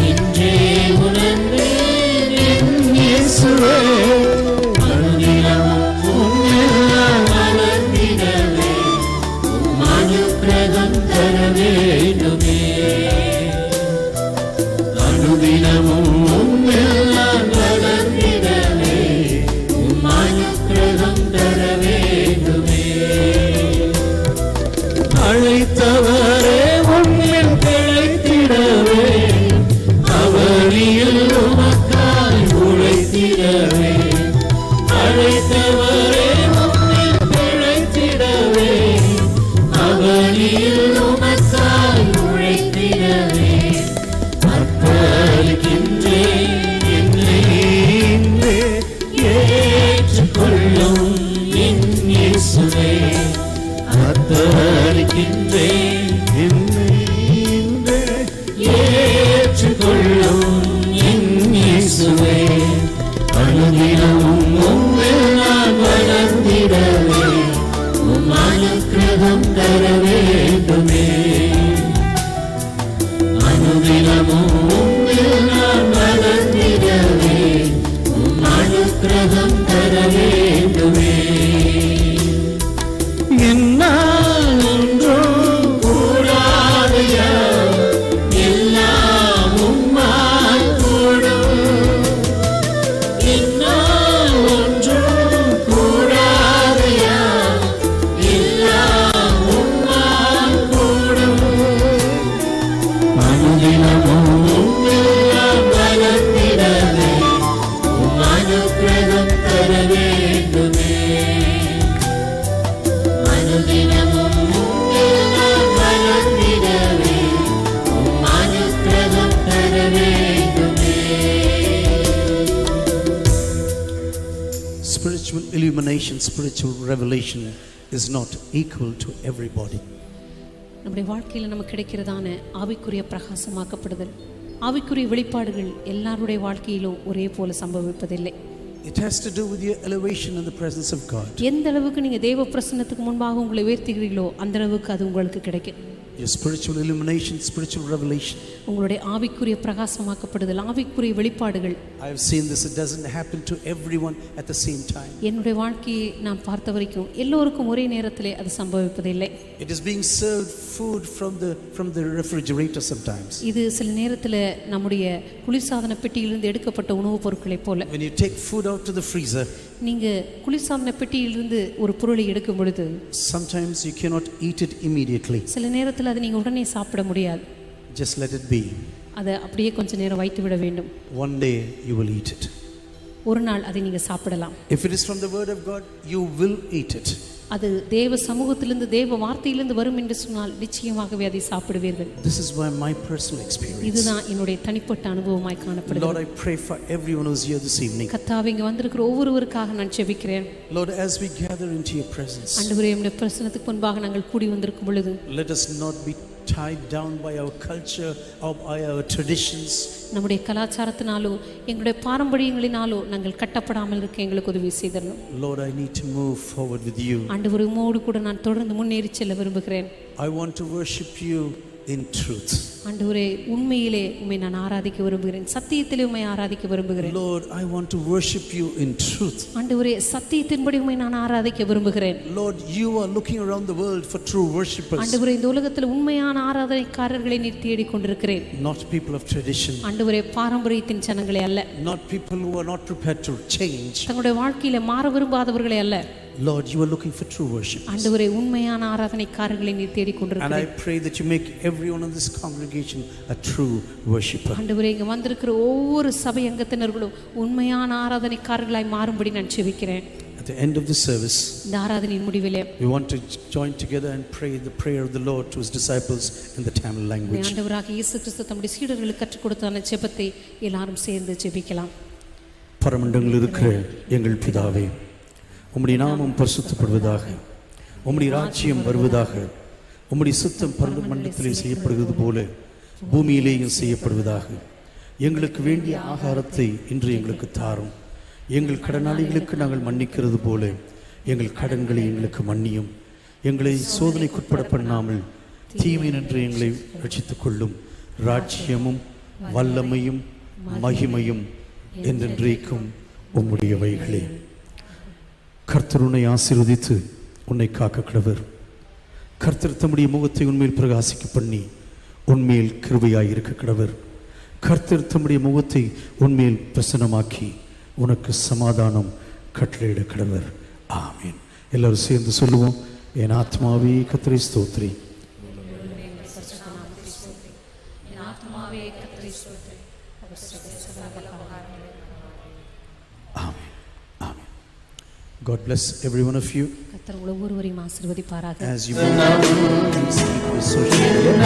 இன்றே உணர்ந்தேன் என் இயேசுவே, அனுதினமும் உம்மில் வளர்ந்திடவே உம் அனுக்கிரகம் தர வேண்டுமே. அனுதினமும் உம்மில் வளர்ந்திடவே உம் அனுக்கிரகம் தர வேண்டுமே. அழைத்தவரே உம்மில் பிழைத்திடவே, அவரியில் உமக்காய் உழைத்திடவே. அழைத்தவரே உம்மில் பிழைத்திடவே, அவரியில் உமக்காய் உழைத்திடவே. அர்ப்பணிக்கின்றேன் என்னை இன்றே, ஏற்றுக்கொள்ளும் என் இயேசுவே. அர்ப்பணிக்கின்றேன் என்னை இன்றே, ஏற்றுக்கொள்ளும் என் இயேசுவே. அனுதினமும் உம்மில் நான் வளர்ந்திடவே உம் அனுக்கிரகம் தர வேண்டுமே. அனுதினமும் உம்மில் நான் வளர்ந்திடவே உம் அனுக்கிரகம் தர வேண்டுமே. என்னால் ஒன்றும் கூடாதையா, எல்லாம் உம்மால் கூடும். என்னால் ஒன்றும் கூடாதையா, எல்லாம் உம்மால் கூடும். அனுதினமும் உம்மில் நான் வளர்ந்திடவே உம் அனுக்கிரகம் தர வேண்டுமே. அனுதினமும் உம்மில் நான் வளர்ந்திடவே உம் அனுக்கிரகம் தர வேண்டுமே. Spiritual illumination, spiritual revelation is not equal to everybody. நம்முடைய வாழ்க்கையில் நமக்கு கிடைக்கிறதான ஆவிக்குரிய பிரகாசமாக்கப்படுதல், ஆவிக்குரிய வெளிப்பாடுகள் எல்லாருடைய வாழ்க்கையிலும் ஒரே போல சம்பவிப்பதில்லை. It has to do with your elevation in the presence of God. எந்த அளவுக்கு நீங்க தேவ பிரசன்னத்துக்கு முன்பாக உங்களை உயர்த்துகிறீர்களோ அந்த அளவுக்கு அது உங்களுக்கு கிடைக்கும். Your spiritual illumination, spiritual revelation. உங்களுடைய ஆவிக்குரிய பிரகாசமாக்கப்படுதல், ஆவிக்குரிய வெளிப்பாடுகள். I have seen this. It doesn't happen to everyone at the same time. என்னுடைய வாழ்க்கையை நான் பார்த்த வரைக்கும் எல்லோருக்கும் ஒரே நேரத்திலே அது சம்பவிப்பதில்லை. It is being served food from the refrigerator sometimes. இது சில நேரத்தில் நம்முடைய குளிர்சாதன பெட்டியிலிருந்து எடுக்கப்பட்ட உணவுப் பொருட்களை போல. When you take food out to the freezer, நீங்க குளிர்சாதன பெட்டியிலிருந்து ஒரு பொருளை எடுக்கும் பொழுது sometimes you cannot eat it immediately. சில நேரத்தில் அதை நீங்க உடனே சாப்பிட முடியாது. Just let it be. அதை அப்படியே கொஞ்ச நேரம் வைத்து விட வேண்டும். One day you will eat it. ஒரு நாள் அதை நீங்க சாப்பிடலாம். If it is from the word of God, you will eat it. அது தேவ சமூகத்திலிருந்து தேவ வார்த்தையிலிருந்து வரும் என்று சொன்னால் நிச்சயமாகவே அதை சாப்பிடுவீர்கள். This is why my personal experience. இதுதான் என்னுடைய தனிப்பட்ட அனுபவமாய் காணப்படுகிறது. Lord, I pray for everyone who's here this evening. கர்த்தாவே, இங்க வந்திருக்கிற ஒவ்வொருவருக்காக நான் ஜெபிக்கிறேன். Lord, as we gather into your presence, ஆண்டவரே, உம்முடைய பிரசன்னத்துக்கு முன்பாக நாங்கள் கூடி வந்திருக்கும் பொழுது let us not be tied down by our culture or by our traditions. நம்முடைய கலாச்சாரத்தினாலோ எங்களுடைய பாரம்பரியங்களினாலோ நாங்கள் கட்டப்படாமல் இருக்க எங்களுக்கு உதவி செய்தரணும். Lord, I need to move forward with you. ஆண்டவரே, உம்மோடு கூட நான் தொடர்ந்து முன்னேறி செல்ல விரும்புகிறேன். I want to worship you in truth. ஆண்டவரே, உண்மையிலே உம்மை நான் ஆராதிக்க விரும்புகிறேன். சத்தியத்திலே உம்மை ஆராதிக்க விரும்புகிறேன். Lord, I want to worship you in truth. ஆண்டவரே, சத்தியத்தின்படி உம்மை நான் ஆராதிக்க விரும்புகிறேன். Lord, you are looking around the world for true worshipers. ஆண்டவரே, இந்த உலகத்தில் உண்மையான ஆராதனைக்காரர்களை நீர் தேடிக் கொண்டிருக்கிறேன். Not people of tradition. ஆண்டவரே, பாரம்பரியத்தின் ஜனங்களே அல்ல. Not people who are not prepared to change. தங்களுடைய வாழ்க்கையில மாற விரும்பாதவர்களே அல்ல. Lord, you are looking for true worshipers. ஆண்டவரே, உண்மையான ஆராதனைக்காரர்களை நீர் தேடிக் And கொண்டிருக்கிறேன். I pray that you make everyone in this congregation a true worshipper. ஆண்டவரே, இங்க வந்திருக்கிற ஒவ்வொரு சபை அங்கத்தினர்களும் உண்மையான ஆராதனைக்காரர்களாய் மாறும்படி நான் ஜெபிக்கிறேன். At the end of the service, இந்த ஆராதனையின் முடிவிலே we want to join together and pray the prayer of the Lord to his disciples in the Tamil language. ஆண்டவராக இயேசு கிறிஸ்து தம்முடைய சீடர்களுக்கு கற்றுக் கொடுத்த ஜெபத்தை எல்லாரும் சேர்ந்து ஜெபிக்கலாம். பரமண்டங்களில் இருக்கிற எங்கள் பிதாவே, உம்முடைய நாமம் பரிசுத்தப்படுவதாக, உம்முடைய ராஜ்யம் வருவதாக, உம்முடைய சித்தம் பரந்த மண்டலத்திலே செய்யப்படுகிறது போல பூமியிலேயும் செய்யப்படுவதாக. எங்களுக்கு வேண்டிய ஆகாரத்தை இன்று எங்களுக்கு தாரும். எங்கள் கடனாளிகளுக்கு நாங்கள் மன்னிக்கிறது போல எங்கள் கடன்களை எங்களுக்கு மன்னியும். எங்களை சோதனைக்குட்பட பண்ணாமல் தீமை நின்று எங்களை ரட்சித்துக் கொள்ளும். ராஜ்யமும் வல்லமையும் மகிமையும் என்றென்றைக்கும் உம்முடையவைகளே. கர்த்தர் உன்னை ஆசீர்வதித்து உன்னை காக்க கடவர். கர்த்தர் தம்முடைய முகத்தை உன்மேல் பிரகாசிக்க பண்ணி உன்மேல் கிருபையாய் இருக்க கடவர். கர்த்தர் தம்முடைய முகத்தை உன்மேல் பிரசன்னமாக்கி உனக்கு சமாதானம் கட்டளையிட கடவர். ஆமீன். எல்லாரும் சேர்ந்து சொல்லுவோம். என் ஆத்மாவே கர்த்தரை ஸ்தோத்திரி. ஆமீன். ஆமீன். God bless every one of you. கர்த்தர் உங்களை ஒவ்வொருவரையும் ஆசீர்வதிப்பாராக. As you move out, please keep your social media.